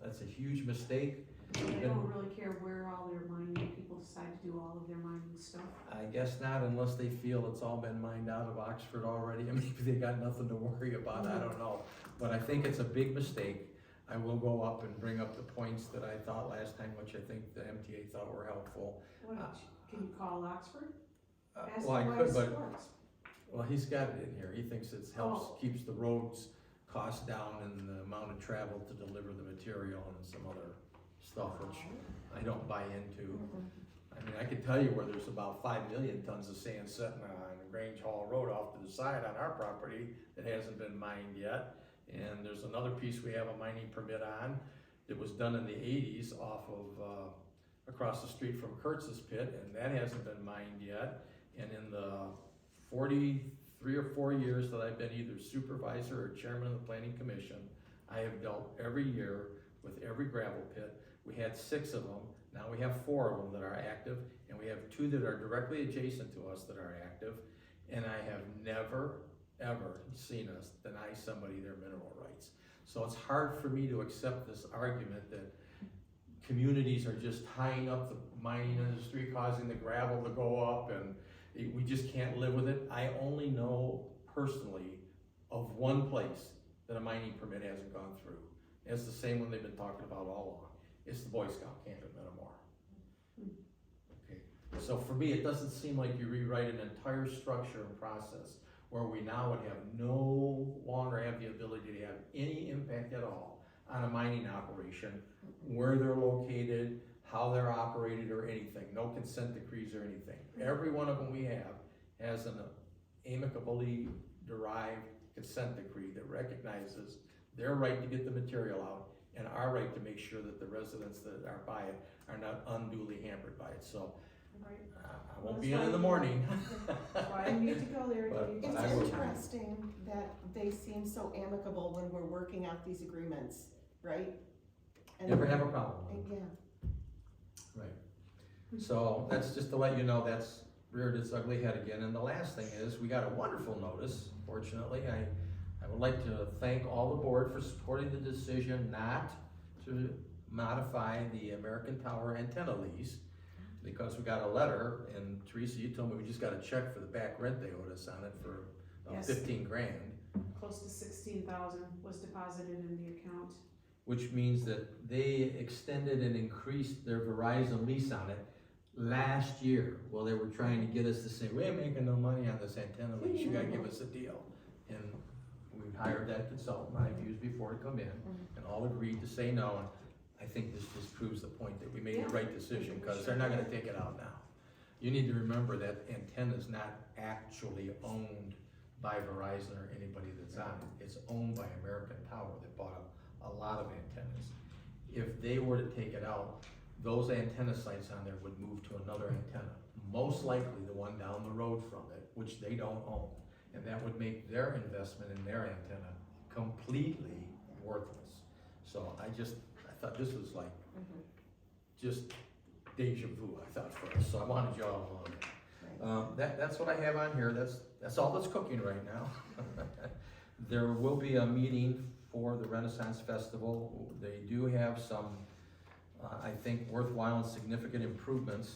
Speaker 4: that's a huge mistake.
Speaker 2: They don't really care where all their mining people decide to do all of their mining stuff.
Speaker 4: I guess not, unless they feel it's all been mined out of Oxford already, and maybe they got nothing to worry about, I don't know. But I think it's a big mistake. I will go up and bring up the points that I thought last time, which I think the MTA thought were helpful.
Speaker 2: Can you call Oxford? Ask
Speaker 4: Well, I
Speaker 2: them why
Speaker 4: could,
Speaker 2: it
Speaker 4: but,
Speaker 2: supports.
Speaker 4: well, he's got it in here. He thinks it helps,
Speaker 2: Oh.
Speaker 4: keeps the roads costs down and the amount of travel to deliver the material and some other stuff, which I don't buy into. I mean, I could tell you where there's about 5 million tons of sand sitting on Grange Hall Road off to the side on our property that hasn't been mined yet. And there's another piece we have a mining permit on that was done in the 80s off of, across the street from Kurtz's pit, and that hasn't been mined yet. And in the 43 or 4 years that I've been either supervisor or chairman of the planning commission, I have dealt every year with every gravel pit. We had 6 of them, now we have 4 of them that are active, and we have 2 that are directly adjacent to us that are active. And I have never, ever seen us deny somebody their mineral rights. So it's hard for me to accept this argument that communities are just tying up the mining industry, causing the gravel to go up, and we just can't live with it. I only know personally of one place that a mining permit hasn't gone through. It's the same one they've been talking about all along. It's the Boy Scout camp at Metamora. Okay. So for me, it doesn't seem like you rewrite an entire structure and process where we now would have no longer have the ability to have any impact at all on a mining operation, where they're located, how they're operated, or anything. No consent decrees or anything. Every one of them we have has an amicably derived consent decree that recognizes their right to get the material out and our right to make sure that the residents that are by it are not unduly hampered by it. So
Speaker 2: Right.
Speaker 4: I won't be in the morning.
Speaker 2: That's why you need to go there.
Speaker 4: But-
Speaker 2: You need to
Speaker 3: It's
Speaker 4: I will-
Speaker 3: interesting that they seem so amicable when we're working out these agreements, right? And-
Speaker 4: Never have a problem.
Speaker 3: Yeah.
Speaker 4: Right. So that's just to let you know that's reared its ugly head again. And the last thing is, we got a wonderful notice, fortunately. I would like to thank all the board for supporting the decision not to modify the American Tower antenna lease, because we got a letter, and Teresa, you told me we just got a check for the back rent they owed us on it for about
Speaker 2: Yes.
Speaker 4: 15 grand.
Speaker 2: Close to 16,000 was deposited in the account.
Speaker 4: Which means that they extended and increased their Verizon lease on it last year. Well, they were trying to get us to say, we ain't making no money on this antenna lease, you gotta give us a deal. And we hired that consultant I've used before to come in, and all agreed to say no. And I think this just proves the point that we made the right decision, because they're not gonna take it out now. You need to remember that antenna is not actually owned by Verizon or anybody that's on it. It's owned by American Tower that bought a lot of antennas. If they were to take it out, those antenna sites on there would move to another antenna, most likely the one down the road from it, which they don't own. And that would make their investment in their antenna completely worthless. So I thought this was like, just deja vu, I thought, for us, so I wanted y'all to know that. That's what I have on here, that's all that's cooking right now. There will be a meeting for the Renaissance Festival. They do have some, I think, worthwhile and significant improvements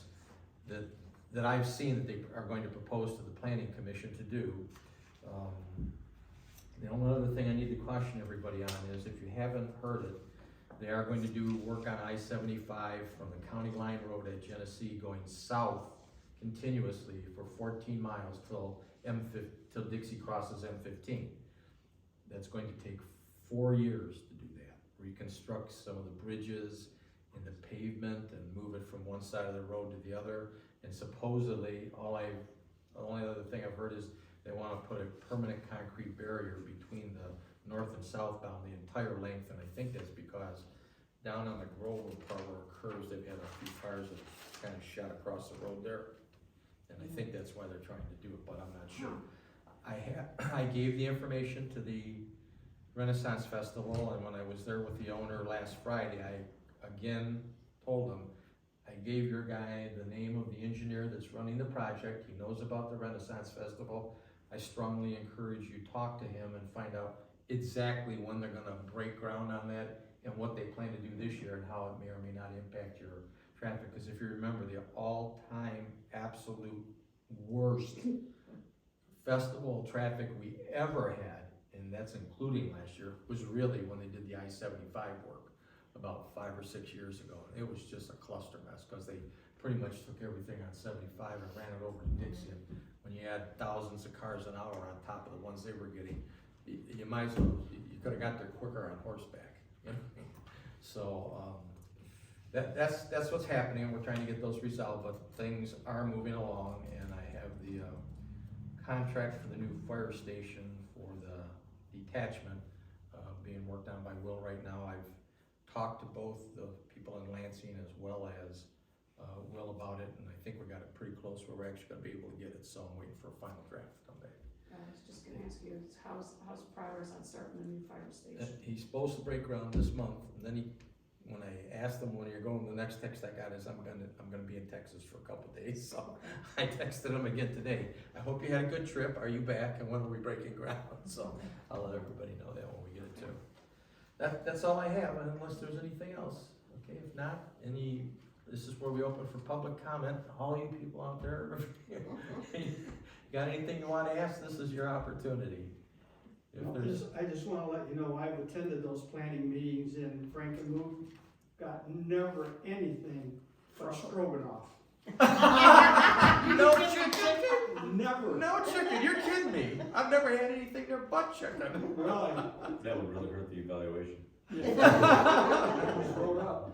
Speaker 4: that I've seen that they are going to propose to the Planning Commission to do. The only other thing I need to caution everybody on is, if you haven't heard it, They are going to do work on I-75 from the county line road at Genesee going south continuously for 14 miles till till Dixie crosses M15. That's going to take 4 years to do that. Reconstruct some of the bridges and the pavement and move it from one side of the road to the other. And supposedly, the only other thing I've heard is they want to put a permanent concrete barrier between the north and southbound the entire length, and I think that's because down on the Groveland part where it curves, they've had a few cars that kind of shot across the road there. And I think that's why they're trying to do it, but I'm not sure. I gave the information to the Renaissance Festival, and when I was there with the owner last Friday, I again told him, I gave your guy the name of the engineer that's running the project. He knows about the Renaissance Festival. I strongly encourage you talk to him and find out exactly when they're gonna break ground on that and what they plan to do this year and how it may or may not impact your traffic. Because if you remember, the all-time absolute worst festival traffic we ever had, and that's including last year, was really when they did the I-75 work about 5 or 6 years ago. It was just a cluster mess because they pretty much took everything on 75 and ran it over to Dixie. And when you add thousands of cars an hour on top of the ones they were getting, you might as well, you could have got there quicker on horseback. You know? So that's what's happening. We're trying to get those resolved, but things are moving along, and I have the contract for the new fire station for the detachment being worked on by Will right now. I've talked to both the people in Lansing as well as Will about it, and I think we got it pretty close where we're actually gonna be able to get it, so I'm waiting for a final draft to come back.
Speaker 2: I was just gonna ask you, how's progress on starting the new fire station?
Speaker 4: He's supposed to break ground this month, and then when I asked him when you're going, the next text I got is I'm gonna be in Texas for a couple of days, so I texted him again today. I hope you had a good trip, are you back, and when are we breaking ground? So I'll let everybody know that when we get it too. That's all I have, unless there's anything else. Okay, if not, this is where we open for public comment. All you people out there, got anything you wanna ask, this is your opportunity. If there's,
Speaker 7: I just wanna let you know, I've attended those planning meetings in Frankenmuth, got never anything but stroganoff.
Speaker 4: no chicken?
Speaker 7: Never.
Speaker 4: No chicken, you're kidding me. I've never had anything but chicken.
Speaker 7: Really?
Speaker 8: That would really hurt the evaluation.
Speaker 7: Just rolled up.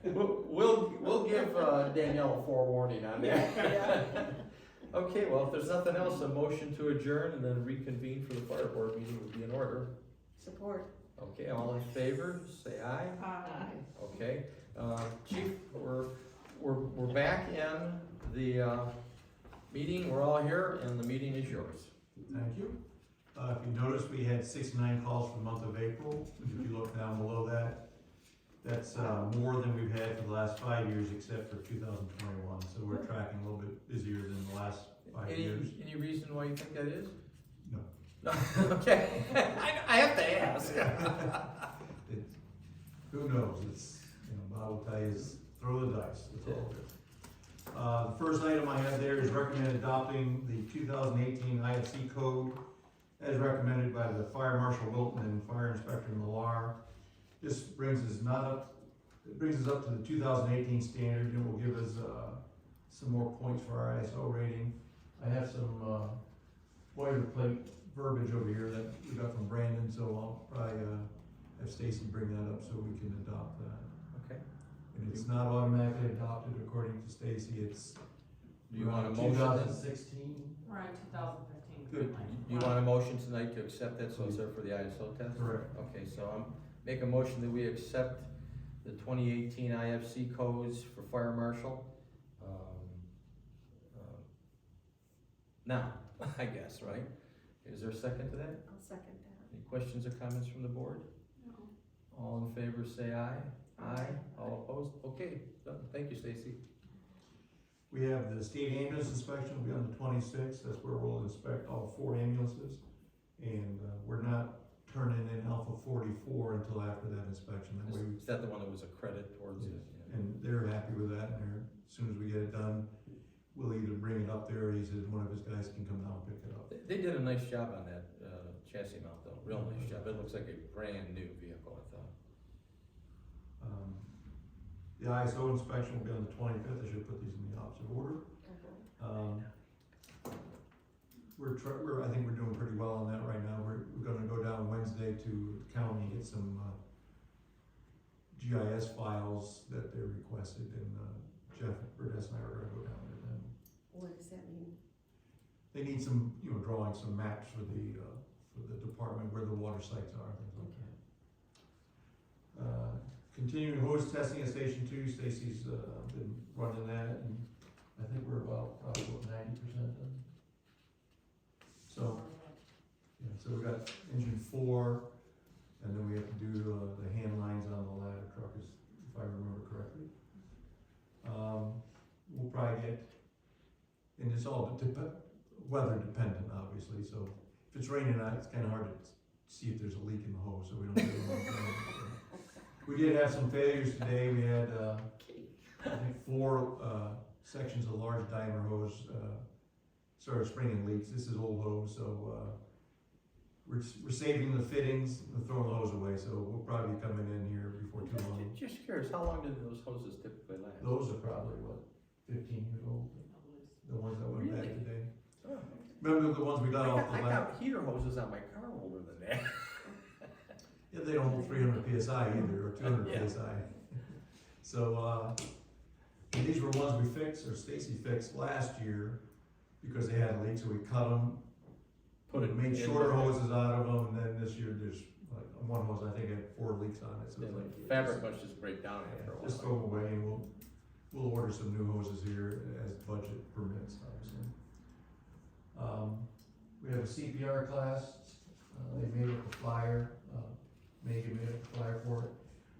Speaker 4: We'll give Danielle a forewarning on that. Okay, well, if there's nothing else, a motion to adjourn and then reconvene for the fire board meeting would be in order.
Speaker 3: Support.
Speaker 4: Okay, all in favor, say aye.
Speaker 2: Aye.
Speaker 4: Okay, Chief, we're back in the meeting. We're all here, and the meeting is yours.
Speaker 9: Thank you. If you notice, we had 69 calls for the month of April. If you look down below that, that's more than we've had for the last 5 years, except for 2021. So we're tracking a little bit busier than the last 5 years.
Speaker 4: Any reason why you think that is?
Speaker 9: No.
Speaker 4: Okay, I have to ask.
Speaker 9: Who knows? It's, Bob will tell you, is throw the dice. That's all it is. The first item I have there is recommend adopting the 2018 IFC code as recommended by the Fire Marshal Wilton and Fire Inspector Millar. This brings us up to the 2018 standard, and will give us some more points for our ISO rating. I have some boilerplate verbiage over here that we got from Brandon, so I'll probably have Stacy bring that up so we can adopt that.
Speaker 4: Okay.
Speaker 9: And it's not automatically adopted according to Stacy, it's
Speaker 4: Do you want a motion?
Speaker 9: 2016?
Speaker 10: We're on 2015.
Speaker 4: Good. Do you want a motion tonight to accept that, so it's there for the ISO test?
Speaker 9: Correct.
Speaker 4: Okay, so make a motion that we accept the 2018 IFC codes for fire marshal. Now, I guess, right? Is there a second to that?
Speaker 3: I'll second that.
Speaker 4: Any questions or comments from the board?
Speaker 2: No.
Speaker 4: All in favor, say aye. Aye. All opposed? Okay, done. Thank you, Stacy.
Speaker 9: We have the state ambulance inspection, will be on the 26th, that's where we'll inspect all 4 ambulances. And we're not turning in Alpha 44 until after that inspection, that way,
Speaker 4: Is that the one that was a credit towards it? Yeah.
Speaker 9: and they're happy with that, and as soon as we get it done, we'll either bring it up there, or he says one of his guys can come down and pick it up.
Speaker 4: They did a nice job on that chassis mount though, real nice job. It looks like a brand new vehicle, I thought.
Speaker 9: The ISO inspection will be on the 25th, I should put these in the opposite order. I think we're doing pretty well on that right now. We're gonna go down Wednesday to the county, get some, GIS files that they requested, and, Jeff Burdess and I are gonna go down there then.
Speaker 3: What does that mean?
Speaker 9: They need some, drawing some maps for the department where the water sites are, things like that. Continuing hose testing at Station 2, Stacy's, been running that, and I think we're about, probably about 90% done. So, yeah, so we got engine 4, and then we have to do, the hand lines on the ladder truck, if I remember correctly. We'll probably get, and it's all weather dependent, obviously, so if it's raining out, it's kinda hard to see if there's a leak in the hose, so we don't really want to. We did have some failures today. We had, I think 4, sections of large diameter hose, started springing leaks. This is old hose, so, we're saving the fittings and throwing the hose away, so we'll probably be coming in here before too long.
Speaker 4: Just curious, how long do those hoses typically last?
Speaker 9: Those are probably, 15 years old, the ones that went bad
Speaker 4: Really?
Speaker 9: today.
Speaker 4: Oh.
Speaker 9: Remember the ones we got off the
Speaker 4: I
Speaker 9: lap?
Speaker 4: got heater hoses on my car older than that.
Speaker 9: Yeah, they don't hold 300 PSI either, or 200
Speaker 4: Yeah.
Speaker 9: PSI. So, and these were ones we fixed, or Stacy fixed last year, because they had leaks, so we cut them, made shorter hoses out of them, and then this year there's, like, one hose, I think had 4 leaks on it, so it's like.
Speaker 4: Fabric must just break down after a while.
Speaker 9: Just throw them away, and we'll order some new hoses here as budget permits, obviously. We have a CPR class, they made up a flyer, Megan made up a flyer for it.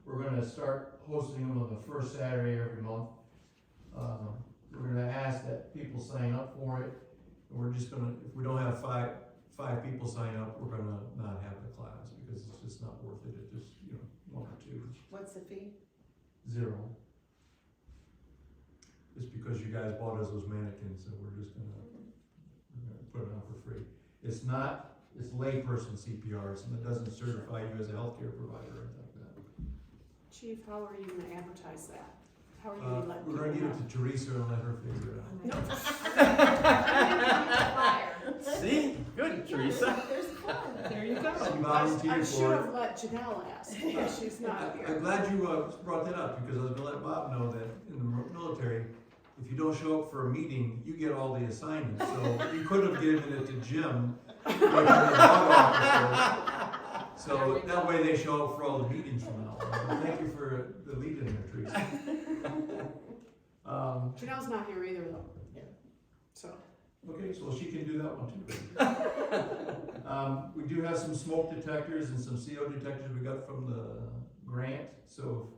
Speaker 9: We're gonna start hosting them on the first Saturday every month. We're gonna ask that people sign up for it, and we're just gonna, if we don't have five people sign up, we're gonna not have the class, because it's just not worth it, it's just, 1 or 2.
Speaker 3: What's the fee?
Speaker 9: 0. Just because you guys bought us those mannequins, so we're just gonna put it on for free. It's layperson CPRs, and it doesn't certify you as a healthcare provider or anything like that.
Speaker 2: Chief, how are you gonna advertise that? How are you gonna let
Speaker 9: We're
Speaker 2: people
Speaker 9: gonna give
Speaker 2: know?
Speaker 9: it to Teresa and let her figure it out.
Speaker 2: No.
Speaker 4: See? Good, Teresa.
Speaker 3: There's fun.
Speaker 1: There you go.
Speaker 9: She
Speaker 2: I
Speaker 9: volunteered
Speaker 2: should
Speaker 9: for it.
Speaker 2: have let Janelle ask, but she's not
Speaker 9: I'm
Speaker 2: here.
Speaker 9: glad you brought that up, because I was gonna let Bob know that in the military, if you don't show up for a meeting, you get all the assignments, so you could have given it to Jim, like your dog officer. So that way they show up for all the meetings from now on. Thank you for the lead in there, Teresa.
Speaker 2: Janelle's not here either though.
Speaker 3: Yeah.
Speaker 2: So,
Speaker 9: Okay, so she can do that one too. We do have some smoke detectors and some CO detectors we got from the grant, so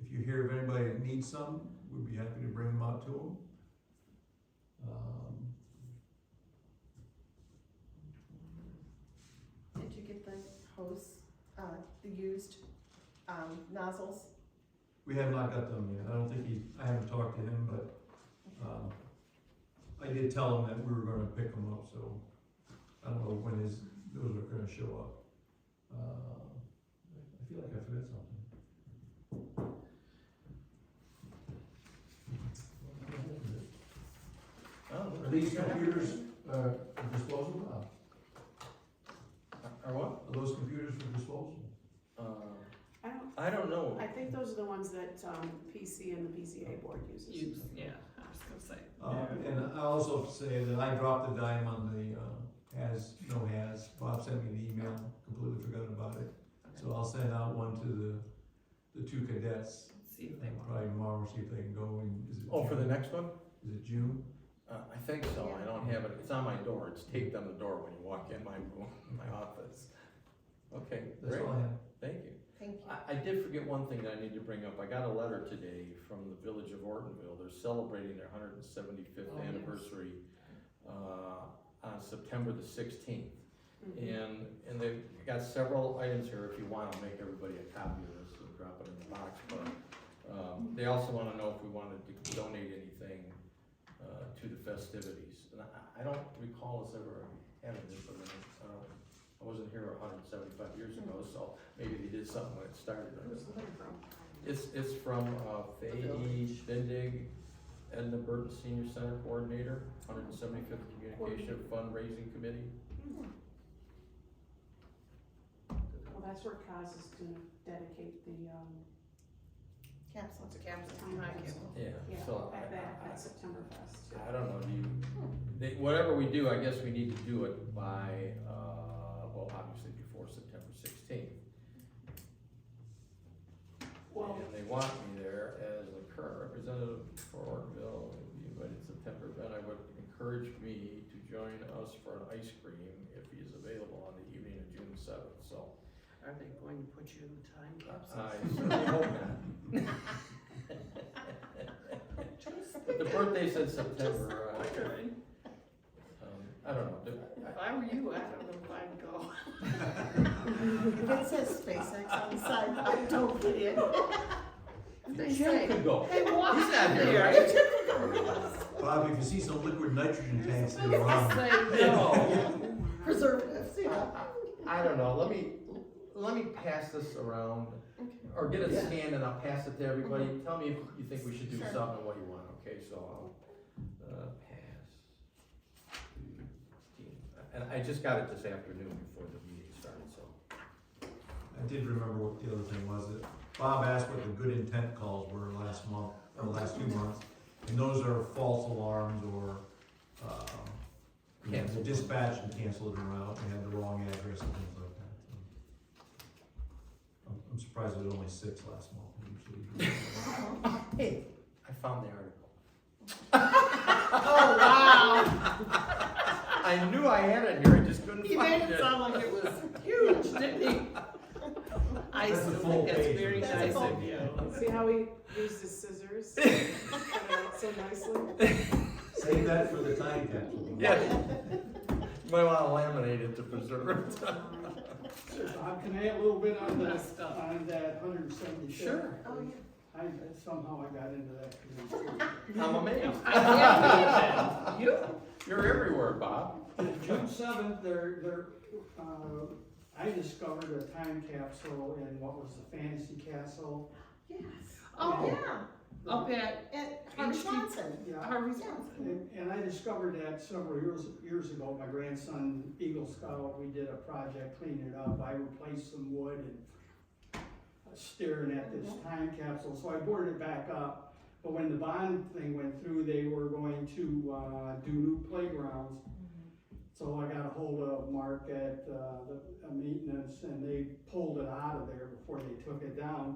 Speaker 9: if you hear of anybody that needs some, we'd be happy to bring them out to them.
Speaker 3: Did you get the hose, the used, nozzles?
Speaker 9: We have not got them yet, I haven't talked to him, but, I did tell him that we were gonna pick them up, so I don't know when those are gonna show up. I feel like I forgot something. Are these computers, disposable?
Speaker 4: Or what?
Speaker 9: Are those computers for disposal?
Speaker 4: I don't know.
Speaker 2: I think those are the ones that, PC and the PCA board uses.
Speaker 1: Yeah, I was gonna say.
Speaker 9: And I also say that I dropped the dime on the, no has, Bob sent me an email, completely forgot about it. So I'll send out one to the 2 cadets,
Speaker 1: See if they want.
Speaker 9: probably tomorrow, see if they can go, and is it
Speaker 4: Oh, for the
Speaker 9: June?
Speaker 4: next one?
Speaker 9: Is it June?
Speaker 4: I think so, I don't have it, it's on my door, it's taped on the door when you walk in my room, my office. Okay,
Speaker 9: That's
Speaker 4: great,
Speaker 9: all I have.
Speaker 4: thank you.
Speaker 3: Thank you.
Speaker 4: I did forget one thing that I need to bring up. I got a letter today from the village of Ortonville. They're celebrating their 175th
Speaker 1: Oh, yes.
Speaker 4: anniversary on September the 16th.
Speaker 2: Mhm.
Speaker 4: And they've got several items here. If you want, I'll make everybody a copy of this and drop it in the box. But they also want to know if we wanted to donate anything to the festivities. And I don't recall us ever having this, but I wasn't here 175 years ago, so maybe they did something when it started.
Speaker 2: Where's the letter from?
Speaker 4: It's from Faye Shindig, Edna Burton Senior Center Coordinator, 175th Communication Fundraising Committee.
Speaker 2: Well, that's where Kaz is gonna dedicate the,
Speaker 3: Capsule.
Speaker 1: Behind you.
Speaker 2: yeah,
Speaker 4: So
Speaker 2: at September Fest.
Speaker 4: I don't know, whatever we do, I guess we need to do it by, well, obviously before September 16th.
Speaker 2: Well,
Speaker 4: And they want me there as a current representative for Ortonville, will be invited to September event. I would encourage me to join us for an ice cream if he is available on the evening of June 7th, so.
Speaker 1: Are they going to put you in the time capsule?
Speaker 4: I certainly hope not. But the birthday said September, I don't know.
Speaker 1: If I were you, I don't know if I'd go.
Speaker 3: If it says SpaceX on the side, I don't get in.
Speaker 1: They
Speaker 4: Jim
Speaker 1: say,
Speaker 4: could go.
Speaker 1: hey, walk
Speaker 4: He's not here,
Speaker 1: there.
Speaker 4: right?
Speaker 9: Bob, if you see some liquid nitrogen tanks that are
Speaker 1: Say
Speaker 9: around,
Speaker 1: no.
Speaker 3: Preservatives, yeah.
Speaker 4: I don't know, let me pass this around, or get it scanned and I'll pass it to everybody. Tell me if you think we should do
Speaker 3: Sure.
Speaker 4: something and what you want, okay, so I'll, pass. And I just got it this afternoon before the meeting started, so.
Speaker 9: I did remember what the other thing was, that Bob asked what the good intent calls were last month, or last 2 months. And those are false alarms or,
Speaker 4: Cancel.
Speaker 9: dispatch and cancel it around, they had the wrong address and things like that. I'm surprised there was only 6 last month, usually.
Speaker 4: Hey, I found the article.
Speaker 1: Oh, wow.
Speaker 4: I knew I had it here, I just couldn't
Speaker 1: He
Speaker 4: find
Speaker 1: made it
Speaker 4: it.
Speaker 1: sound like it was huge, didn't he? I
Speaker 9: That's a
Speaker 1: still
Speaker 9: full
Speaker 1: think that's
Speaker 9: page.
Speaker 1: very
Speaker 3: That's a
Speaker 1: nice
Speaker 3: full
Speaker 1: of you.
Speaker 2: see how he used his scissors? Cut it out so nicely.
Speaker 9: Save that for the time capsule.
Speaker 4: Yeah. You might wanna laminate it to preserve it.
Speaker 7: Bob, can I add a little bit on
Speaker 1: Messed up.
Speaker 7: that 175th?
Speaker 4: Sure.
Speaker 3: Oh, yeah.
Speaker 7: Somehow I got into that committee.
Speaker 4: I'm amazed.
Speaker 1: I can't believe it.
Speaker 4: You're everywhere, Bob.
Speaker 7: June 7th, I discovered a time capsule in what was the Fantasy Castle.
Speaker 3: Yes.
Speaker 1: Oh,
Speaker 3: Yeah,
Speaker 1: up at
Speaker 3: at Harvey Swanson.
Speaker 7: Yeah.
Speaker 1: Harvey Swanson.
Speaker 7: And I discovered that several years ago. My grandson, Eagle Scout, we did a project cleaning it up. I replaced some wood and staring at this time capsule, so I boarded it back up. But when the bond thing went through, they were going to do new playgrounds. So I got a hold of Mark at the maintenance, and they pulled it out of there before they took it down.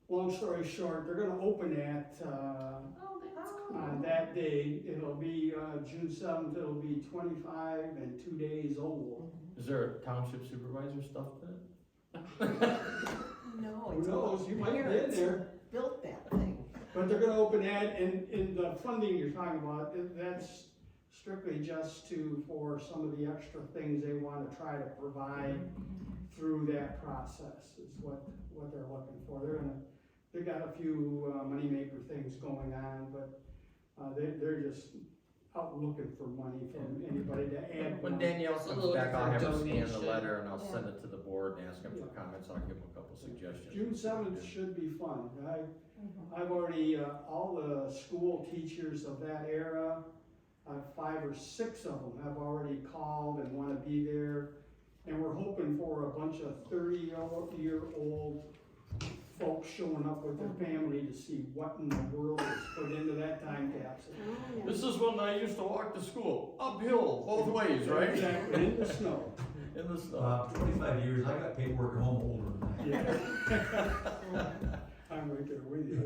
Speaker 7: Long story short, they're gonna open that
Speaker 1: Oh, that's cool.
Speaker 7: on that day. It'll be June 7th, it'll be 25 and 2 days old.
Speaker 4: Is there a township supervisor stuff then?
Speaker 3: No,
Speaker 7: Who
Speaker 3: it's
Speaker 7: knows, you might
Speaker 3: parents
Speaker 7: get there.
Speaker 3: built that thing.
Speaker 7: But they're gonna open that, and the funding you're talking about, that's strictly just for some of the extra things they wanna try to provide through that process, is what they're looking for. They got a few moneymaker things going on, but they're just out looking for money from anybody to add.
Speaker 4: When
Speaker 7: money.
Speaker 4: Danielle
Speaker 1: It's a
Speaker 4: comes
Speaker 1: little
Speaker 4: back, I'll have her scan the
Speaker 1: donation.
Speaker 4: letter and I'll
Speaker 3: Yeah.
Speaker 4: send it to the board and ask them for
Speaker 7: Yeah.
Speaker 4: comments. I'll give them a couple suggestions.
Speaker 7: June 7th should be fun. I've already, all the school teachers of that era, 5 or 6 of them have already called and wanna be there. And we're hoping for a bunch of 30-year-old folks showing up with their family to see what in the world is put into that time capsule.
Speaker 4: This is when I used to walk to school, uphill, both ways, right?
Speaker 7: Exactly, in the snow.
Speaker 4: In the snow.
Speaker 9: 25 years, I got paperwork at home older than that.
Speaker 7: Yeah. I'm right there with you.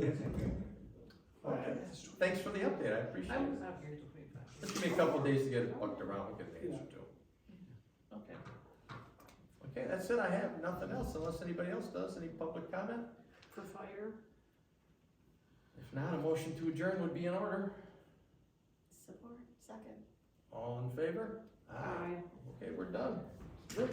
Speaker 4: Thanks for the update, I appreciate
Speaker 1: I
Speaker 4: it.
Speaker 1: was out here till 25.
Speaker 4: Just give me a couple days to get it bucked around, we get the answer to. Okay. Okay, that's it, I have nothing else unless anybody else does, any public comment?
Speaker 2: For fire?
Speaker 4: If not, a motion to adjourn would be in order.
Speaker 3: Support, second.
Speaker 4: All in favor?
Speaker 2: Aye.
Speaker 4: Okay, we're done. Good.